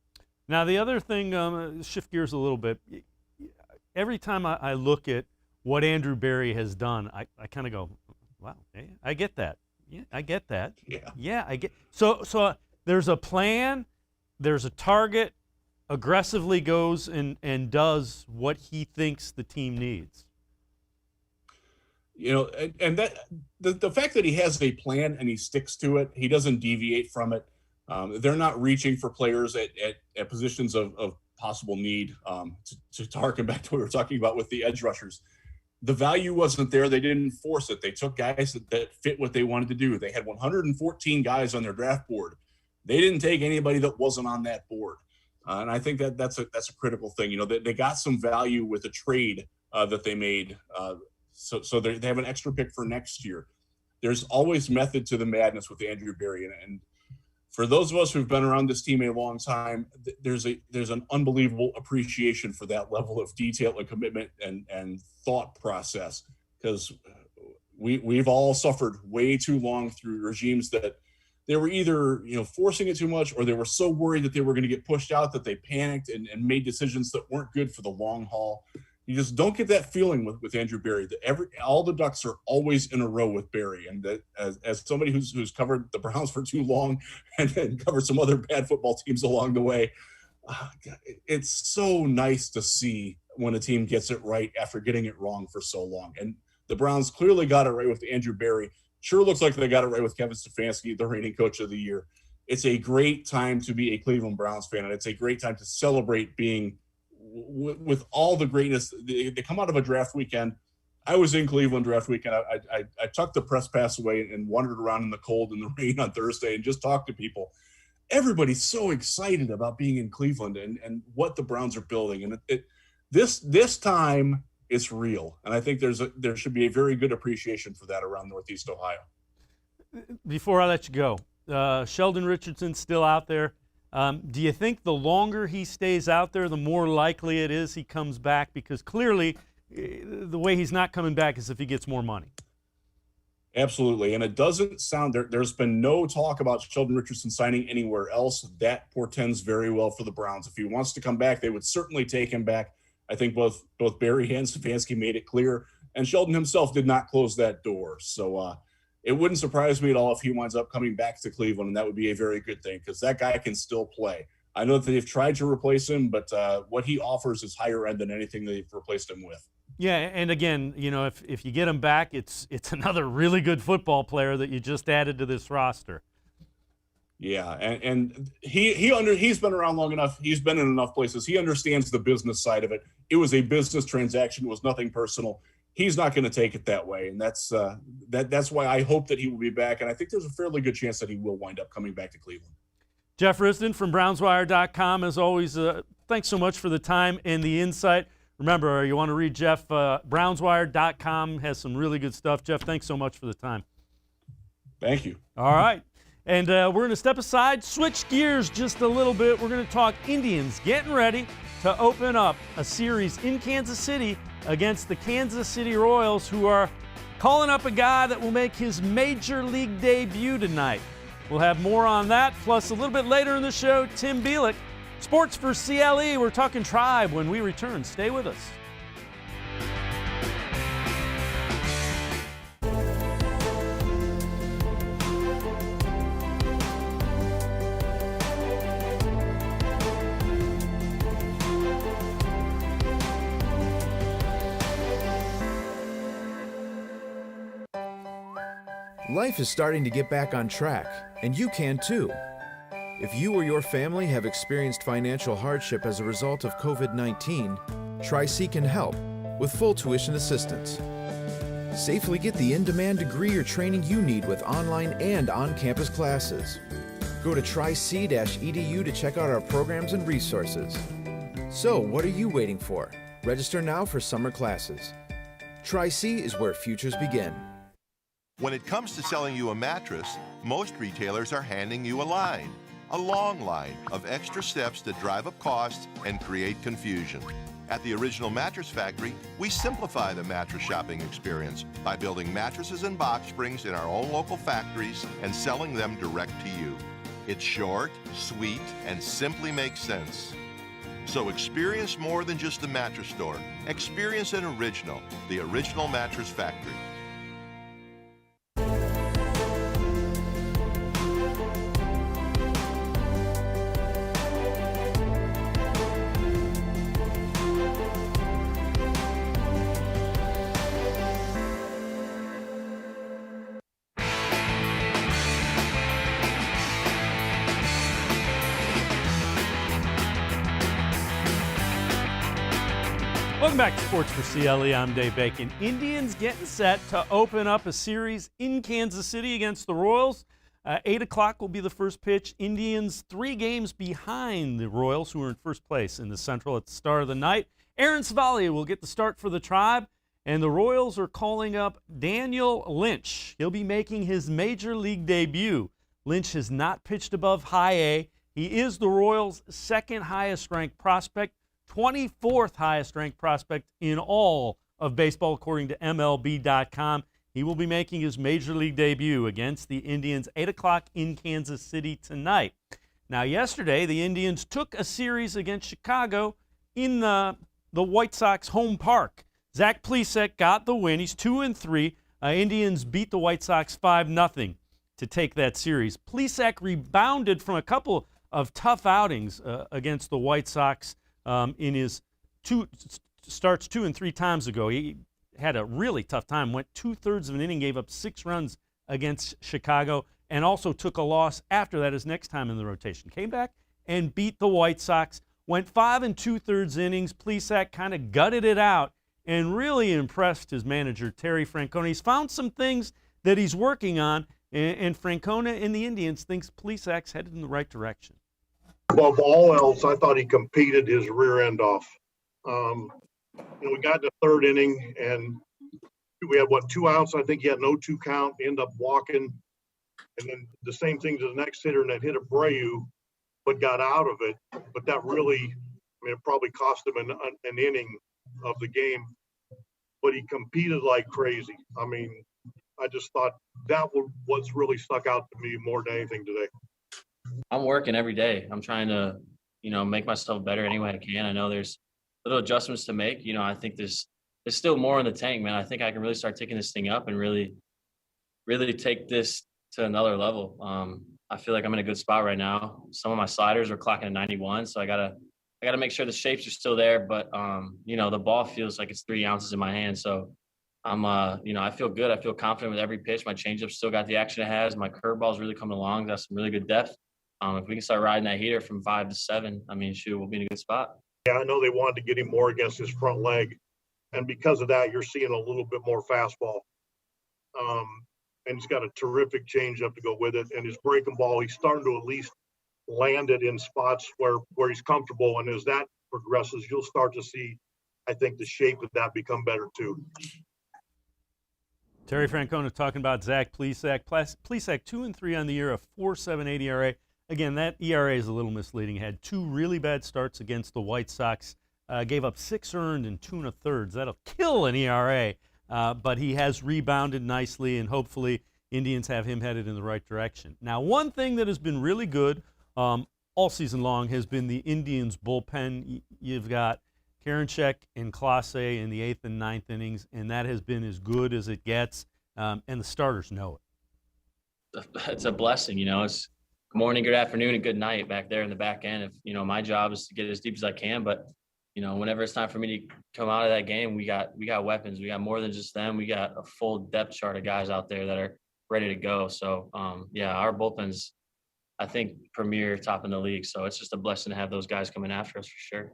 Speaker 1: Now, the other thing, shift gears a little bit. Every time I look at what Andrew Berry has done, I kind of go, wow, I get that. Yeah, I get that. Yeah, I get. So there's a plan, there's a target, aggressively goes and does what he thinks the team needs.
Speaker 2: And that the fact that he has a plan and he sticks to it, he doesn't deviate from it. They're not reaching for players at positions of possible need. To harken back to what we were talking about with the edge rushers, the value wasn't there. They didn't force it. They took guys that fit what they wanted to do. They had 114 guys on their draft board. They didn't take anybody that wasn't on that board. And I think that's a critical thing. They got some value with a trade that they made. So they have an extra pick for next year. There's always method to the madness with Andrew Berry. And for those of us who've been around this team a long time, there's an unbelievable appreciation for that level of detail and commitment and thought process, because we've all suffered way too long through regimes that they were either forcing it too much, or they were so worried that they were going to get pushed out that they panicked and made decisions that weren't good for the long haul. You just don't get that feeling with Andrew Berry. That all the ducks are always in a row with Berry, and that as somebody who's covered the Browns for too long and covered some other bad football teams along the way, it's so nice to see when a team gets it right after getting it wrong for so long. And the Browns clearly got it right with Andrew Berry. Sure looks like they got it right with Kevin Stefanski, the reigning coach of the year. It's a great time to be a Cleveland Browns fan, and it's a great time to celebrate being with all the greatness. They come out of a draft weekend. I was in Cleveland draft weekend. I tucked the press pass away and wandered around in the cold and the rain on Thursday and just talked to people. Everybody's so excited about being in Cleveland and what the Browns are building. And this time it's real. And I think there should be a very good appreciation for that around Northeast Ohio.
Speaker 1: Before I let you go, Sheldon Richardson still out there. Do you think the longer he stays out there, the more likely it is he comes back? Because clearly the way he's not coming back is if he gets more money.
Speaker 2: Absolutely. And it doesn't sound there's been no talk about Sheldon Richardson signing anywhere else. That portends very well for the Browns. If he wants to come back, they would certainly take him back. I think both Berry and Stefanski made it clear, and Sheldon himself did not close that door. So it wouldn't surprise me at all if he winds up coming back to Cleveland, and that would be a very good thing because that guy can still play. I know that they've tried to replace him, but what he offers is higher end than anything they've replaced him with.
Speaker 1: Yeah, and again, if you get him back, it's another really good football player that you just added to this roster.
Speaker 2: Yeah, and he's been around long enough. He's been in enough places. He understands the business side of it. It was a business transaction. It was nothing personal. He's not going to take it that way, and that's why I hope that he will be back. And I think there's a fairly good chance that he will wind up coming back to Cleveland.
Speaker 1: Jeff Risdon from BrownsWire.com. As always, thanks so much for the time and the insight. Remember, you want to read Jeff, BrownsWire.com has some really good stuff. Jeff, thanks so much for the time.
Speaker 2: Thank you.
Speaker 1: All right. And we're going to step aside, switch gears just a little bit. We're going to talk Indians getting ready to open up a series in Kansas City against the Kansas City Royals, who are calling up a guy that will make his major league debut tonight. We'll have more on that, plus a little bit later in the show, Tim Bielik, Sports4CLE. We're talking Tribe when we return. Stay with us.
Speaker 3: Life is starting to get back on track, and you can too. If you or your family have experienced financial hardship as a result of COVID-19, Tri-C can help with full tuition assistance. Safely get the in-demand degree or training you need with online and on-campus classes. Go to tric-edu to check out our programs and resources. So, what are you waiting for? Register now for summer classes. Tri-C is where futures begin.
Speaker 4: When it comes to selling you a mattress, most retailers are handing you a long line of extra steps that drive up costs and create confusion. At the Original Mattress Factory, we simplify the mattress shopping experience by building mattresses and box springs in our own local factories and selling them direct to you. It's short, sweet, and simply makes sense. So experience more than just the mattress store. Experience an original, the Original Mattress Factory.
Speaker 1: Welcome back to Sports4CLE. I'm Dave Bacon. Indians getting set to open up a series in Kansas City against the Royals. 8 o'clock will be the first pitch. Indians 3 games behind the Royals, who are in first place in the Central at the start of the night. Aaron Savalier will get the start for the Tribe, and the Royals are calling up Daniel Lynch. He'll be making his major league debut. Lynch has not pitched above high A. He is the Royals' second highest ranked prospect, 24th highest ranked prospect in all of baseball, according to MLB.com. He will be making his major league debut against the Indians, 8 o'clock in Kansas City tonight. Now, yesterday, the Indians took a series against Chicago in the White Sox home park. Zach Plesac got the win. He's 2-3. Indians beat the White Sox 5-0 to take that series. Plesac rebounded from a couple of tough outings against the White Sox in his starts 2 and 3 times ago. He had a really tough time, went 2/3 of an inning, gave up 6 runs against Chicago, and also took a loss after that his next time in the rotation. Came back and beat the White Sox, went 5 2/3 innings. Plesac kind of gutted it out and really impressed his manager, Terry Francona. He's found some things that he's working on, and Francona and the Indians thinks Plesac's headed in the right direction.
Speaker 5: Above all else, I thought he competed his rear end off. We got in the 3rd inning, and we had, 2 outs? I think he had an 0-2 count, end up walking. And then the same thing to the next hitter, and that hit Abreu, but got out of it. But that really, it probably cost him an inning of the game. But he competed like crazy. I just thought that was what's really stuck out to me more than anything today.
Speaker 6: I'm working every day. I'm trying to, make myself better any way I can. I know there's little adjustments to make. I think there's still more in the tank, man. I think I can really start taking this thing up and really, really take this to another level. I feel like I'm in a good spot right now. Some of my sliders are clocking at 91, so I gotta make sure the shapes are still there. But the ball feels like it's 3 ounces in my hand. So I'm I feel good. I feel confident with every pitch. My changeup still got the action it has. My curveball's really coming along. Got some really good depth. if we can start riding that heater from 5 to 7, I mean, shoot, we'll be in a good spot.
Speaker 5: Yeah, I know they wanted to get him more against his front leg. And because of that, you're seeing a little bit more fastball. And he's got a terrific changeup to go with it. And his breaking ball, he's starting to at least land it in spots where he's comfortable. And as that progresses, you'll start to see, I think, the shape of that become better too.
Speaker 1: Terry Francona talking about Zach Plesac. Plesac 2-3 on the year, a 4.78 ERA. Again, that ERA is a little misleading. Had 2 really bad starts against the White Sox. Gave up 6 earned and 2 1/3. That'll kill an ERA. But he has rebounded nicely, and hopefully Indians have him headed in the right direction. Now, one thing that has been really good all season long has been the Indians' bullpen. You've got Karinchak and Clase in the 8th and 9th innings, and that has been as good as it gets, and the starters know it.
Speaker 6: It's a blessing, It's good morning, good afternoon, and good night back there in the back end. If my job is to get as deep as I can, but whenever it's time for me to come out of that game, we got weapons. We got more than just them. We got a full depth chart of guys out there that are ready to go. So our bullpen's, I think, premier, top in the league. So it's just a blessing to have those guys coming after us for sure.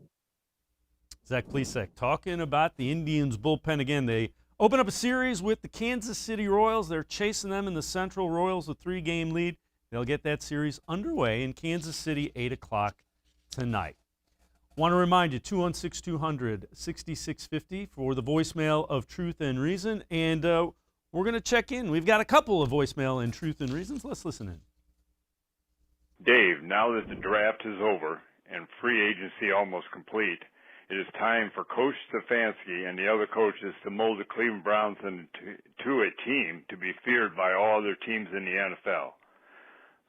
Speaker 1: Zach Plesac talking about the Indians bullpen again. They open up a series with the Kansas City Royals. They're chasing them in the Central. Royals a 3-game lead. They'll get that series underway in Kansas City, 8 o'clock tonight. Want to remind you, 216-200-6650 for the voicemail of Truth and Reason. And we're going to check in. We've got a couple of voicemail and Truth and Reasons. Let's listen in.
Speaker 7: Dave, now that the draft is over and free agency almost complete, it is time for Coach Stefanski and the other coaches to mold the Cleveland Browns into a team to be feared by all other teams in the NFL.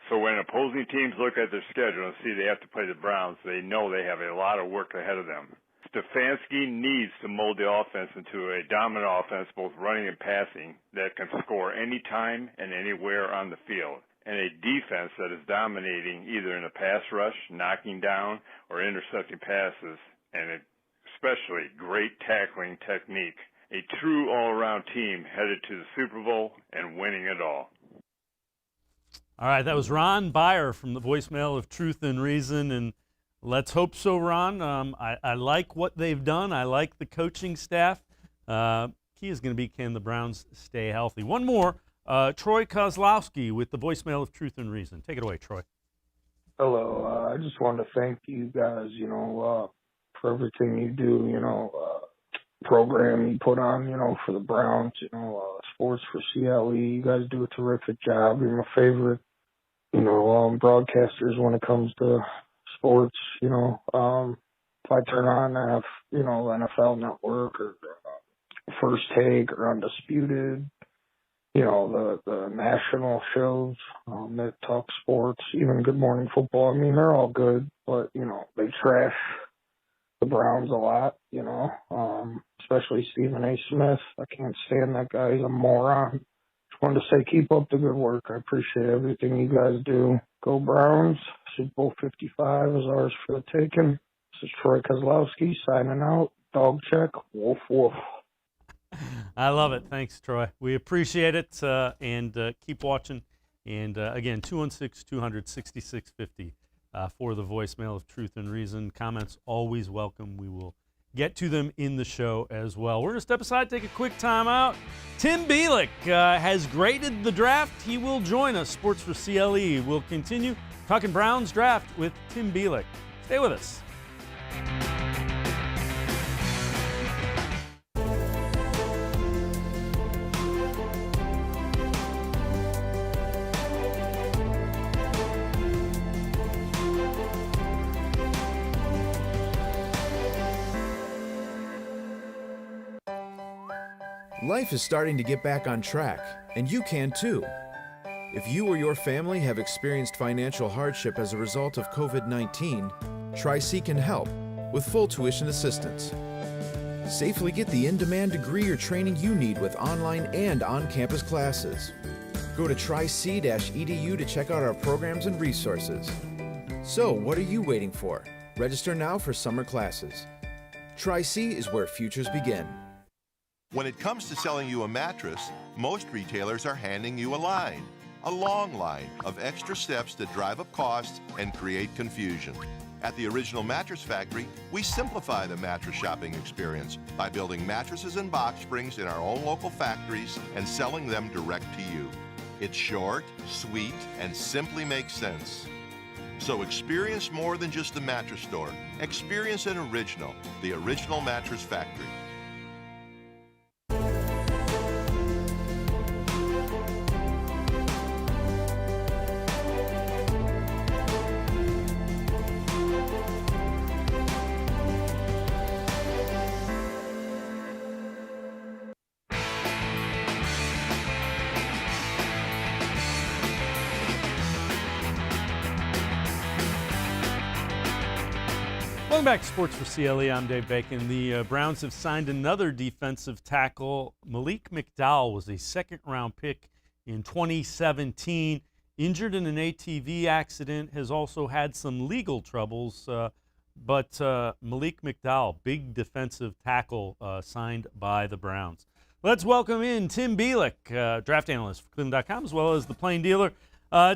Speaker 7: So when opposing teams look at their schedule and see they have to play the Browns, they know they have a lot of work ahead of them. Stefanski needs to mold the offense into a dominant offense, both running and passing, that can score anytime and anywhere on the field, and a defense that is dominating either in the pass rush, knocking down, or intercepting passes, and especially great tackling technique. A true all-around team headed to the Super Bowl and winning it all.
Speaker 1: All right, that was Ron Byer from the voicemail of Truth and Reason, and let's hope so, Ron. I like what they've done. I like the coaching staff. Key is going to be, can the Browns stay healthy? One more, Troy Kozlowski with the voicemail of Truth and Reason. Take it away, Troy.
Speaker 8: Hello. I just wanted to thank you guys, for everything you do, program you put on, for the Browns, Sports4CLE. You guys do a terrific job. You're my favorite, broadcasters when it comes to sports. If I turn on, NFL Network or First Take or Undisputed, the national shows that talk sports, even Good Morning Football. I mean, they're all good, but, they trash the Browns a lot, especially Stephen A. Smith. I can't stand that guy. He's a moron. Just wanted to say, keep up the good work. I appreciate everything you guys do. Go Browns. Super Bowl 55 is ours for the taking. This is Troy Kozlowski signing out. Dog check. Woof, woof.
Speaker 1: I love it. Thanks, Troy. We appreciate it, and keep watching. And again, 216-200-6650 for the voicemail of Truth and Reason. Comments always welcome. We will get to them in the show as well. We're going to step aside, take a quick time out. Tim Bielik has graded the draft. He will join us. Sports4CLE will continue talking Browns draft with Tim Bielik. Stay with us.
Speaker 3: Life is starting to get back on track, and you can too. If you or your family have experienced financial hardship as a result of COVID-19, Tri-C can help with full tuition assistance. Safely get the in-demand degree or training you need with online and on-campus classes. Go to tric-edu to check out our programs and resources. So, what are you waiting for? Register now for summer classes. Tri-C is where futures begin.
Speaker 4: When it comes to selling you a mattress, most retailers are handing you a line. a long line of extra steps that drive up costs and create confusion. At the Original Mattress Factory, we simplify the mattress shopping experience by building mattresses and box springs in our own local factories and selling them direct to you. It's short, sweet, and simply makes sense. So experience more than just a mattress store. Experience an original, the Original Mattress Factory.
Speaker 1: Welcome back to Sports for CLE. I'm Dave Bacon. The Browns have signed another defensive tackle. Malik McDowell was a second-round pick in 2017. Injured in an ATV accident, has also had some legal troubles. But Malik McDowell, big defensive tackle, signed by the Browns. Let's welcome in Tim Bielik, draft analyst for cleveland.com, as well as the Plain Dealer.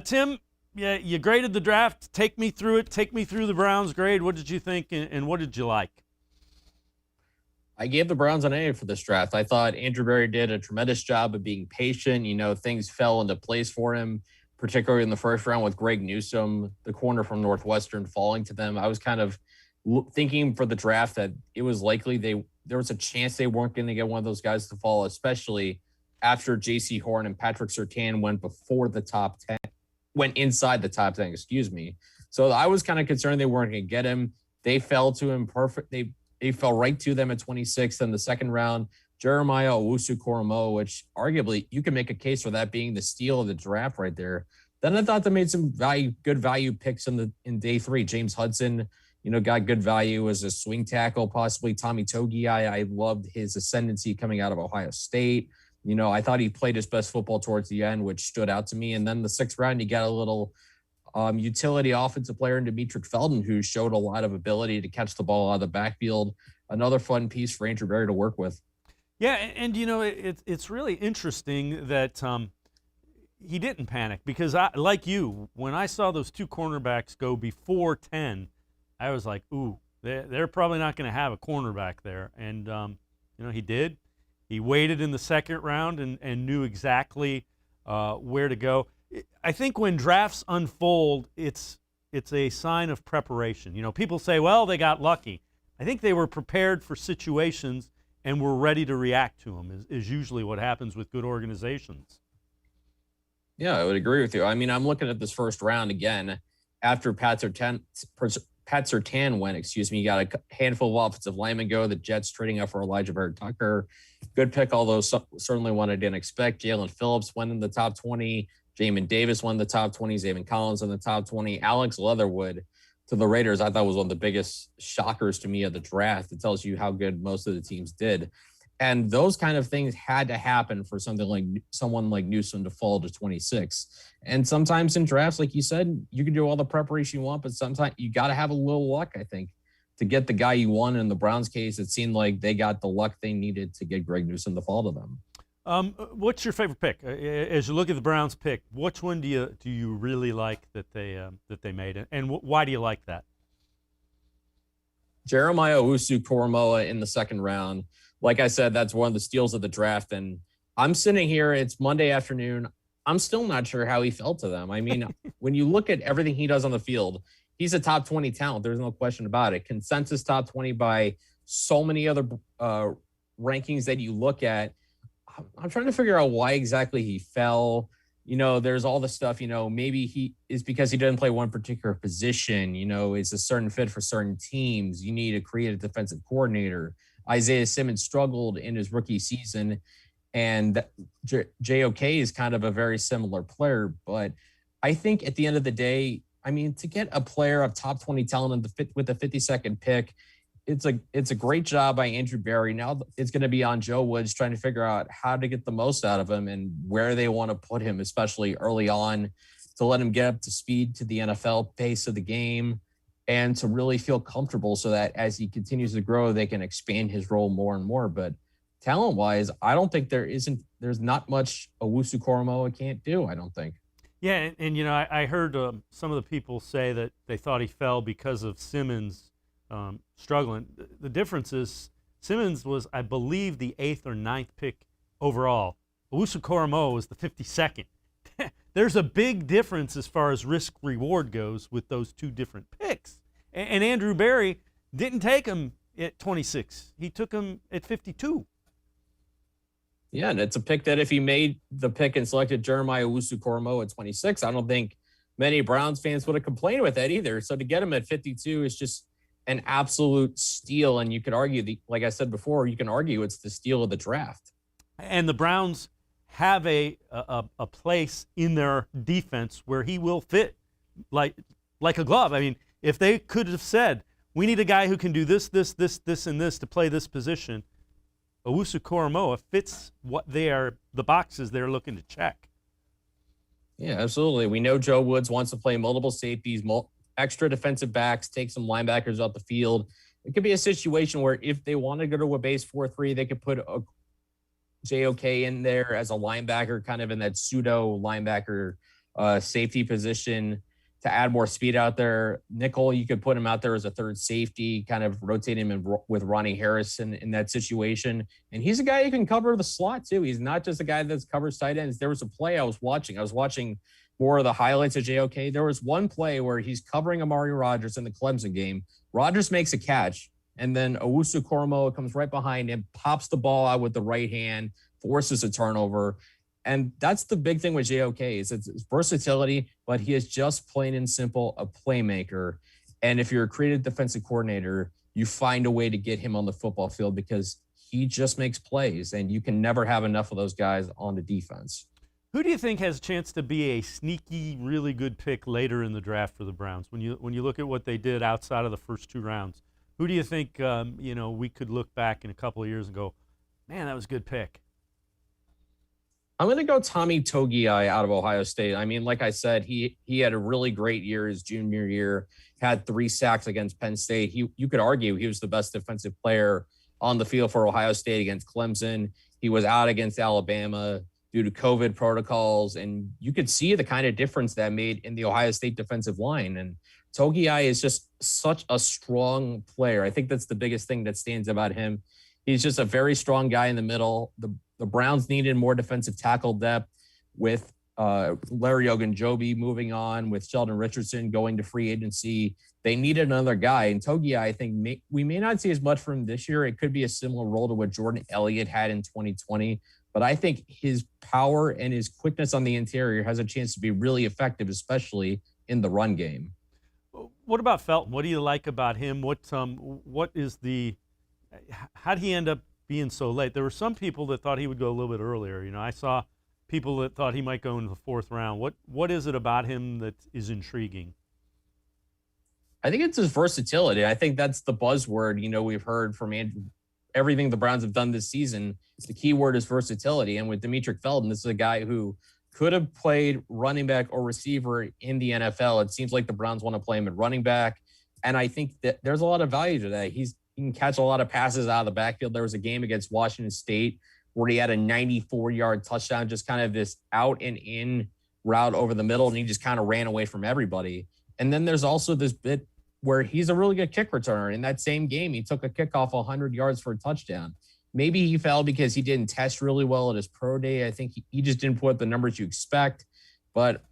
Speaker 1: Tim, yeah, you graded the draft. Take me through it. Take me through the Browns grade. What did you think, and what did you like?
Speaker 9: I gave the Browns an A for this draft. I thought Andrew Berry did a tremendous job of being patient. You know, things fell into place for him, particularly in the first round with Greg Newsome, the corner from Northwestern, falling to them. I was kind of thinking for the draft that it was likely there was a chance they weren't going to get one of those guys to fall, especially after J.C. Horn and Patrick Surtain went inside the top 10, So I was kind of concerned they weren't going to get him. They fell to him perfect. They fell right to them at 26th in the second round. Jeremiah Owusu-Koramoah, which arguably you can make a case for that being the steal of the draft right there. Then I thought they made some good value picks in day three. James Hudson, got good value as a swing tackle, possibly. Tommy Togi, I loved his ascendancy coming out of Ohio State. I thought he played his best football towards the end, which stood out to me. And then the sixth round, you got a little utility offensive player in Demetric Felton, who showed a lot of ability to catch the ball out of the backfield. Another fun piece for Andrew Berry to work with. Yeah, and it's really interesting that he didn't panic, because like you, when I saw those two cornerbacks go before 10, I was like, ooh, they're probably not going to have a cornerback there. And, he did. He waited in the second round and knew exactly where to go. I think when drafts unfold, it's a sign of preparation. People say, well, they got lucky. I think they were prepared for situations and were ready to react to them, is usually what happens with good organizations. Yeah, I would agree with you. I mean, I'm looking at this first round again. After Pat Surtain went, you got a handful of offensive linemen go. The Jets trading up for Elijah Vera-Tucker. Good pick, although certainly one I didn't expect. Jalen Phillips went in the top 20. Jamin Davis won the top 20. Zayvon Collins in the top 20. Alex Leatherwood to the Raiders, I thought was one of the biggest shockers to me of the draft. It tells you how good most of the teams did. And those kind of things had to happen for someone like Newsome to fall to 26. And sometimes in drafts, like you said, you can do all the preparation you want, but sometimes you got to have a little luck, I think, to get the guy you want. In the Browns case, it seemed like they got the luck they needed to get Greg Newsome to fall to them.
Speaker 1: What's your favorite pick? As you look at the Browns pick, which one do you really like that they made, and why do you like that?
Speaker 9: Jeremiah Owusu-Koramoah in the second round. Like I said, that's one of the steals of the draft. And I'm sitting here, it's Monday afternoon. I'm still not sure how he fell to them. I mean, when you look at everything he does on the field, he's a top 20 talent. There's no question about it. Consensus top 20 by so many other rankings that you look at. I'm trying to figure out why exactly he fell. There's all the stuff, maybe he is because he doesn't play one particular position, it's a certain fit for certain teams. You need to create a defensive coordinator. Isaiah Simmons struggled in his rookie season, and JOK is kind of a very similar player. But I think at the end of the day, I mean, to get a player of top 20 talent with the 52nd pick, it's a great job by Andrew Berry. Now it's going to be on Joe Woods trying to figure out how to get the most out of him and where they want to put him, especially early on, to let him get up to speed to the NFL pace of the game and to really feel comfortable so that as he continues to grow, they can expand his role more and more. But talent-wise, I don't think there's not much Owusu-Koramoah can't do, I don't think.
Speaker 1: Yeah, and you know, I heard some of the people say that they thought he fell because of Simmons struggling. The difference is Simmons was, I believe, the 8th or 9th pick overall. Owusu-Koramoah was the 52nd. There's a big difference as far as risk reward goes with those two different picks. And Andrew Berry didn't take him at 26. He took him at 52.
Speaker 9: Yeah, and it's a pick that if he made the pick and selected Jeremiah Owusu-Koramoah at 26, I don't think many Browns fans would have complained with that either. So to get him at 52 is just an absolute steal. And you could argue, like I said before, you can argue it's the steal of the draft.
Speaker 1: And the Browns have a place in their defense where he will fit like a glove. I mean, if they could have said, we need a guy who can do this, and this to play this position, Owusu-Koramoah fits the boxes they're looking to check.
Speaker 9: Yeah, absolutely. We know Joe Woods wants to play multiple safeties, extra defensive backs, take some linebackers off the field. It could be a situation where if they want to go to a base 4-3, they could put a JOK in there as a linebacker, kind of in that pseudo linebacker safety position to add more speed out there. Nickel, you could put him out there as a third safety, kind of rotate him with Ronnie Harrison in that situation. And he's a guy who can cover the slot too. He's not just a guy that covers tight ends. There was a play I was watching more of the highlights of JOK. There was one play where he's covering Amari Rodgers in the Clemson game. Rodgers makes a catch, and then Owusu-Koramoah comes right behind him, pops the ball out with the right hand, forces a turnover. And that's the big thing with JOK is it's versatility, but he is just plain and simple a playmaker. And if you're a creative defensive coordinator, you find a way to get him on the football field because he just makes plays, and you can never have enough of those guys on the defense.
Speaker 1: Who do you think has a chance to be a sneaky, really good pick later in the draft for the Browns? When you look at what they did outside of the first two rounds, who do you think we could look back in a couple of years and go, man, that was a good pick?
Speaker 9: I'm going to go Tommy Togiai out of Ohio State. I mean, like I said, he had a really great year his junior year, had 3 sacks against Penn State. You could argue he was the best defensive player on the field for Ohio State against Clemson. He was out against Alabama due to COVID protocols, and you could see the kind of difference that made in the Ohio State defensive line. And Togiai is just such a strong player. I think that's the biggest thing that stands about him. He's just a very strong guy in the middle. The Browns needed more defensive tackle depth with Larry Ogunjobi moving on, with Sheldon Richardson going to free agency. They needed another guy. And Togiai, I think we may not see as much from him this year. It could be a similar role to what Jordan Elliott had in 2020. But I think his power and his quickness on the interior has a chance to be really effective, especially in the run game.
Speaker 1: What about Felton? What do you like about him? How did he end up being so late? There were some people that thought he would go a little bit earlier. I saw people that thought he might go in the 4th round. What is it about him that is intriguing?
Speaker 9: I think it's his versatility. I think that's the buzzword, we've heard from everything the Browns have done this season. The key word is versatility. And with Demetric Felton, this is a guy who could have played running back or receiver in the NFL. It seems like the Browns want to play him at running back. And I think that there's a lot of value to that. He can catch a lot of passes out of the backfield. There was a game against Washington State where he had a 94-yard touchdown, just kind of this out and in route over the middle, and he just kind of ran away from everybody. And then there's also this bit where he's a really good kick returner. In that same game, he took a kickoff 100 yards for a touchdown. Maybe he fell because he didn't test really well at his pro day. I think he just didn't put up the numbers you expect. But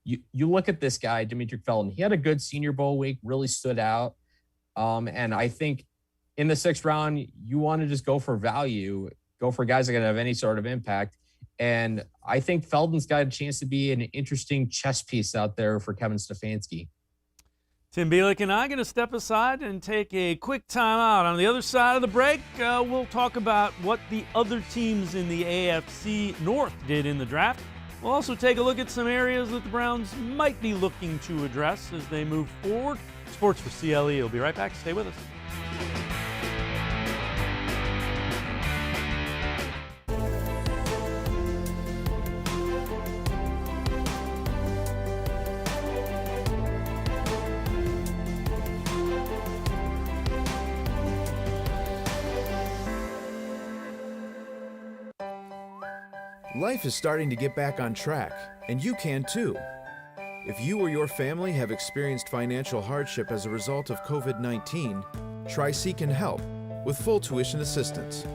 Speaker 9: you look at this guy, Demetric Felton. He had a good Senior Bowl week, really stood out. And I think in the 6th round, you want to just go for value, go for guys that are going to have any sort of impact. And I think Felton's got a chance to be an interesting chess piece out there for Kevin Stefanski.
Speaker 1: Tim Bielik and I are going to step aside and take a quick time out. On the other side of the break, we'll talk about what the other teams in the AFC North did in the draft. We'll also take a look at some areas that the Browns might be looking to address as they move forward. Sports4CLE will be right back. Stay with us.
Speaker 3: Life is starting to get back on track, and you can too. If you or your family have experienced financial hardship as a result of COVID-19, Tri-C can help with full tuition assistance.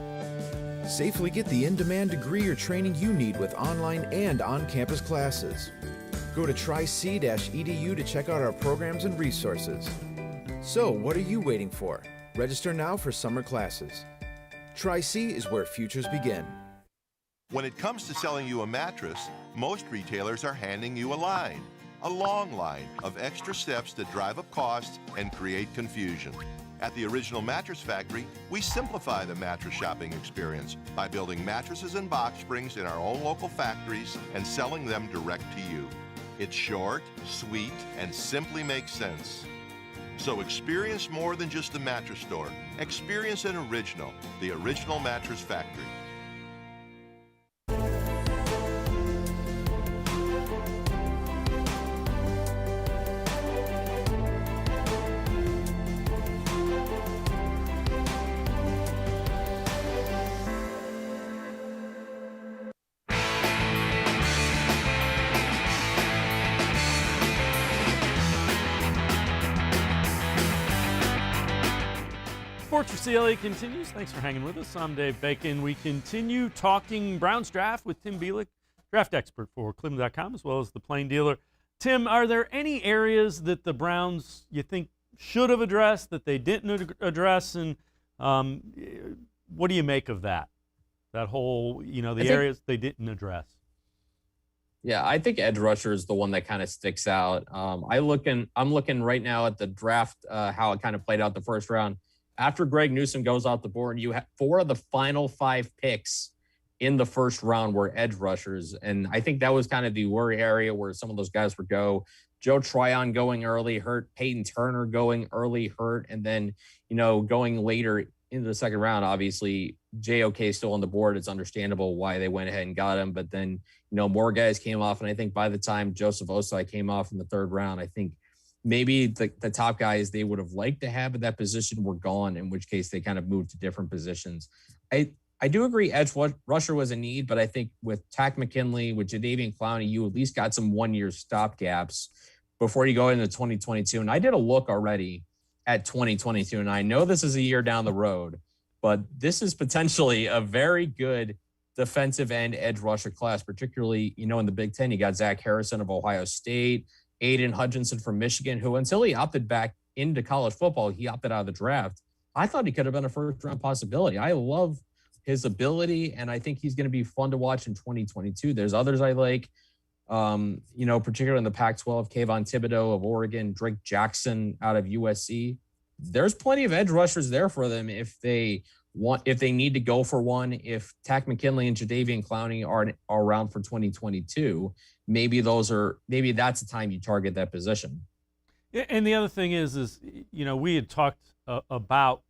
Speaker 3: Safely get the in-demand degree or training you need with online and on-campus classes. Go to tric-edu to check out our programs and resources. So, what are you waiting for? Register now for summer classes. Tri-C is where futures begin.
Speaker 4: When it comes to selling you a mattress, most retailers are handing you a line. A long line of extra steps that drive up costs and create confusion. At the Original Mattress Factory, we simplify the mattress shopping experience by building mattresses and box springs in our own local factories and selling them direct to you. It's short, sweet, and simply makes sense. So experience more than just the mattress store. Experience an original, the Original Mattress Factory.
Speaker 1: Sports4CLE continues. Thanks for hanging with us. I'm Dave Bacon. We continue talking Browns draft with Tim Bielik, draft expert for cleveland.com, as well as the Plain Dealer. Tim, are there any areas that the Browns you think should have addressed that they didn't address, and what do you make of that? That whole, areas they didn't address.
Speaker 9: Yeah, I think edge rusher is the one that kind of sticks out. I'm looking right now at the draft, how it kind of played out the first round. After Greg Newsome goes off the board, you have 4 of the final 5 picks in the first round were edge rushers. And I think that was kind of the worry area where some of those guys would go. Joe Tryon going early hurt, Peyton Turner going early hurt, and then, going later into the second round, obviously JOK still on the board. It's understandable why they went ahead and got him. But then, more guys came off. And I think by the time Joseph Osai came off in the third round, I think maybe the top guys they would have liked to have at that position were gone, in which case they kind of moved to different positions. I do agree edge rusher was a need, but I think with Tack McKinley, with Jadeveon Clowney, you at least got some 1-year stopgaps before you go into 2022. And I did a look already at 2022, and I know this is a year down the road, but this is potentially a very good defensive end edge rusher class, particularly, in the Big Ten. You got Zach Harrison of Ohio State, Aiden Hutchinson from Michigan, who until he opted back into college football, he opted out of the draft. I thought he could have been a first-round possibility. I love his ability, and I think he's going to be fun to watch in 2022. There's others I like, particularly in the Pac-12, Kayvon Thibodeau of Oregon, Drake Jackson out of USC. There's plenty of edge rushers there for them if they need to go for one. If Tack McKinley and Jadeveon Clowney are around for 2022, maybe that's the time you target that position.
Speaker 1: Yeah, and the other thing is we had talked about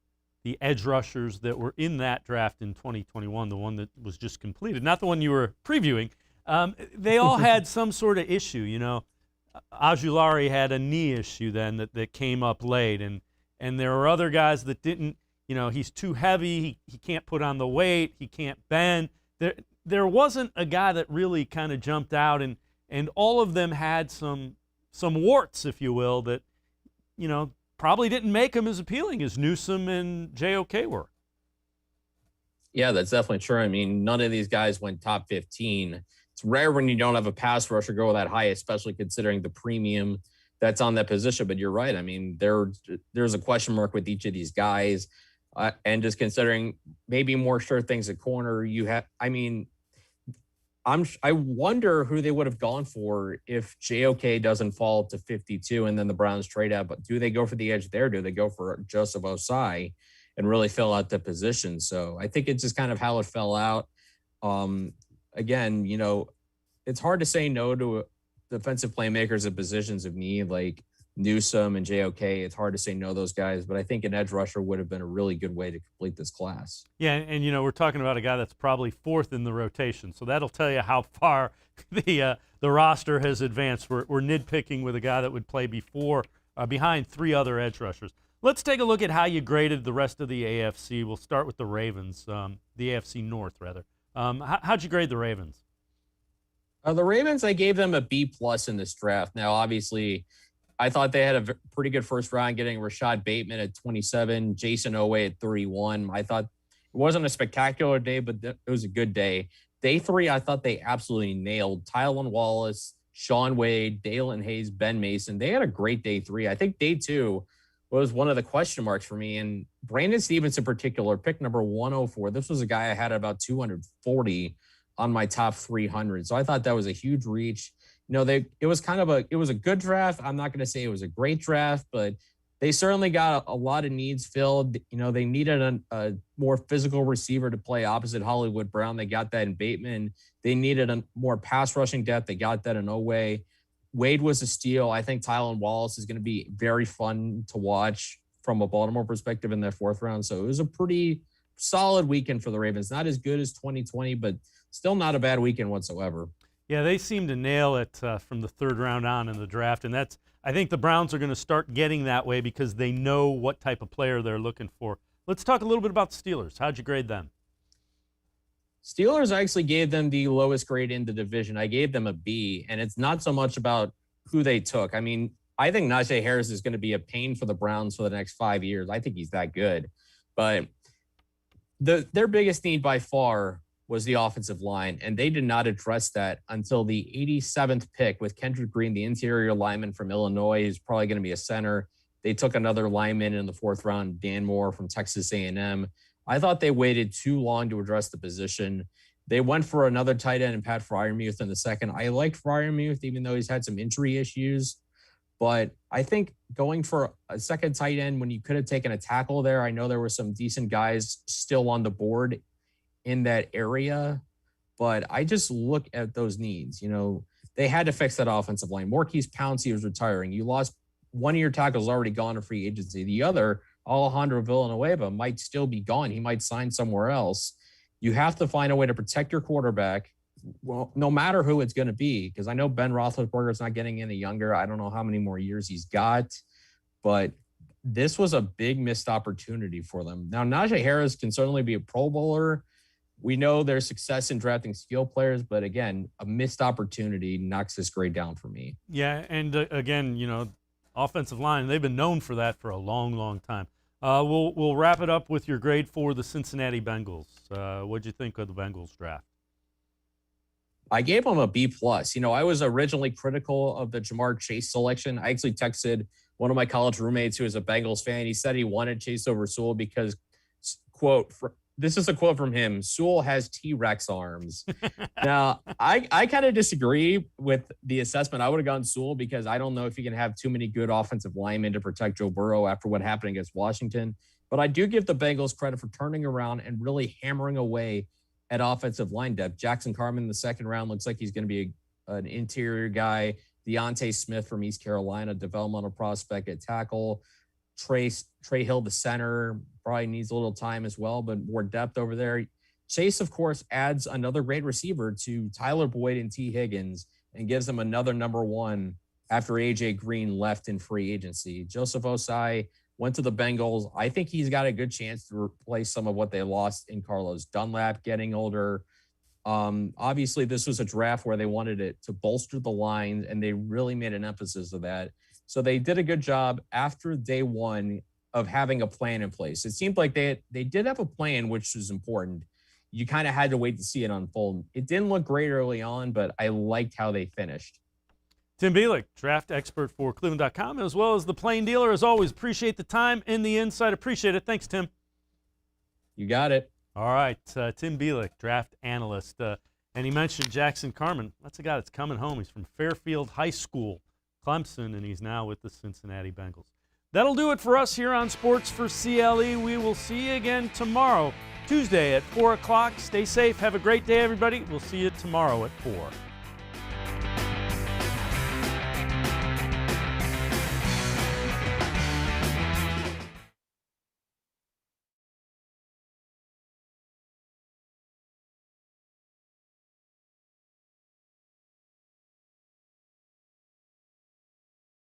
Speaker 1: the edge rushers that were in that draft in 2021, the one that was just completed, not the one you were previewing. They all had some sort of issue. Ojulari had a knee issue then that came up late, and there were other guys that didn't. He's too heavy. He can't put on the weight. He can't bend. There wasn't a guy that really kind of jumped out, and all of them had some warts, if you will, that probably didn't make him as appealing as Newsome and JOK were.
Speaker 9: Yeah, that's definitely true. I mean, none of these guys went top 15. It's rare when you don't have a pass rusher go that high, especially considering the premium that's on that position. But you're right. I mean, there's a question mark with each of these guys. And just considering maybe more sure things at corner, I wonder who they would have gone for if JOK doesn't fall to 52 and then the Browns trade out. But do they go for the edge there? Do they go for Joseph Osai and really fill out the position? So I think it's just kind of how it fell out. Again, it's hard to say no to defensive playmakers at positions of need like Newsome and JOK. It's hard to say no to those guys, but I think an edge rusher would have been a really good way to complete this class.
Speaker 1: Yeah, and we're talking about a guy that's probably 4th in the rotation, so that'll tell you how far the roster has advanced. We're nitpicking with a guy that would play behind 3 other edge rushers. Let's take a look at how you graded the rest of the AFC. We'll start with the Ravens, the AFC North rather. How'd you grade the Ravens?
Speaker 9: The Ravens, I gave them a B+ in this draft. Now, obviously, I thought they had a pretty good first round, getting Rashad Bateman at 27, Jason Owe at 31. I thought it wasn't a spectacular day, but it was a good day. Day 3, I thought they absolutely nailed Tylan Wallace, Sean Wade, Dalen Hayes, Ben Mason. They had a great day 3. I think day 2 was one of the question marks for me. And Brandon Stevens in particular, pick number 104. This was a guy I had about 240 on my top 300. So I thought that was a huge reach. You know, it was a good draft. I'm not going to say it was a great draft, but they certainly got a lot of needs filled. You know, they needed a more physical receiver to play opposite Hollywood Brown. They got that in Bateman. They needed a more pass rushing depth. They got that in Owe. Wade was a steal. I think Tylan Wallace is going to be very fun to watch from a Baltimore perspective in that 4th round. So it was a pretty solid weekend for the Ravens. Not as good as 2020, but still not a bad weekend whatsoever.
Speaker 1: Yeah, they seem to nail it from the 3rd round on in the draft, and I think the Browns are going to start getting that way because they know what type of player they're looking for. Let's talk a little bit about the Steelers. How'd you grade them?
Speaker 9: Steelers, I actually gave them the lowest grade in the division. I gave them a B, and it's not so much about who they took. I mean, I think Najee Harris is going to be a pain for the Browns for the next 5 years. I think he's that good. But their biggest need by far was the offensive line, and they did not address that until the 87th pick with Kendrick Green, the interior lineman from Illinois, who's probably going to be a center. They took another lineman in the 4th round, Dan Moore from Texas A&M. I thought they waited too long to address the position. They went for another tight end and Pat Freiermuth in the 2nd. I liked Freiermuth, even though he's had some injury issues. But I think going for a 2nd tight end when you could have taken a tackle there, I know there were some decent guys still on the board in that area, but I just look at those needs. You know, they had to fix that offensive line. Marquise Pouncey was retiring. You lost one of your tackles already gone to free agency. The other, Alejandro Villanueva, might still be gone. He might sign somewhere else. You have to find a way to protect your quarterback, well, no matter who it's going to be, because I know Ben Roethlisberger is not getting any younger. I don't know how many more years he's got, but this was a big missed opportunity for them. Now, Najee Harris can certainly be a Pro Bowler. We know there's success in drafting skill players, but again, a missed opportunity knocks this grade down for me.
Speaker 1: Yeah, and again, you know, offensive line, they've been known for that for a long, long time. We'll wrap it up with your grade for the Cincinnati Bengals. What'd you think of the Bengals draft?
Speaker 9: I gave them a B+. You know, I was originally critical of the Jamar Chase selection. I actually texted one of my college roommates who is a Bengals fan. He said he wanted Chase over Sewell because, quote, this is a quote from him, Sewell has T-Rex arms. Now, I kind of disagree with the assessment. I would have gone Sewell because I don't know if you can have too many good offensive linemen to protect Joe Burrow after what happened against Washington. But I do give the Bengals credit for turning around and really hammering away at offensive line depth. Jackson Carman in the 2nd round looks like he's going to be an interior guy. Deontay Smith from East Carolina, developmental prospect at tackle. Trey Hill, the center, probably needs a little time as well, but more depth over there. Chase, of course, adds another great receiver to Tyler Boyd and T. Higgins and gives them another number 1 after A.J. Green left in free agency. Joseph Osai went to the Bengals. I think he's got a good chance to replace some of what they lost in Carlos Dunlap getting older. Obviously, this was a draft where they wanted it to bolster the line, and they really made an emphasis of that. So they did a good job after day 1 of having a plan in place. It seemed like they did have a plan, which was important. You kind of had to wait to see it unfold. It didn't look great early on, but I liked how they finished.
Speaker 1: Tim Bielik, draft expert for cleveland.com, as well as the Plain Dealer. As always, appreciate the time and the insight. Appreciate it. Thanks, Tim.
Speaker 9: You got it.
Speaker 1: All right, Tim Bielik, draft analyst. And he mentioned Jackson Carman. That's a guy that's coming home. He's from Fairfield High School, Clemson, and he's now with the Cincinnati Bengals. That'll do it for us here on Sports4CLE. We will see you again tomorrow, Tuesday at 4 o'clock. Stay safe. Have a great day, everybody. We'll see you tomorrow at 4.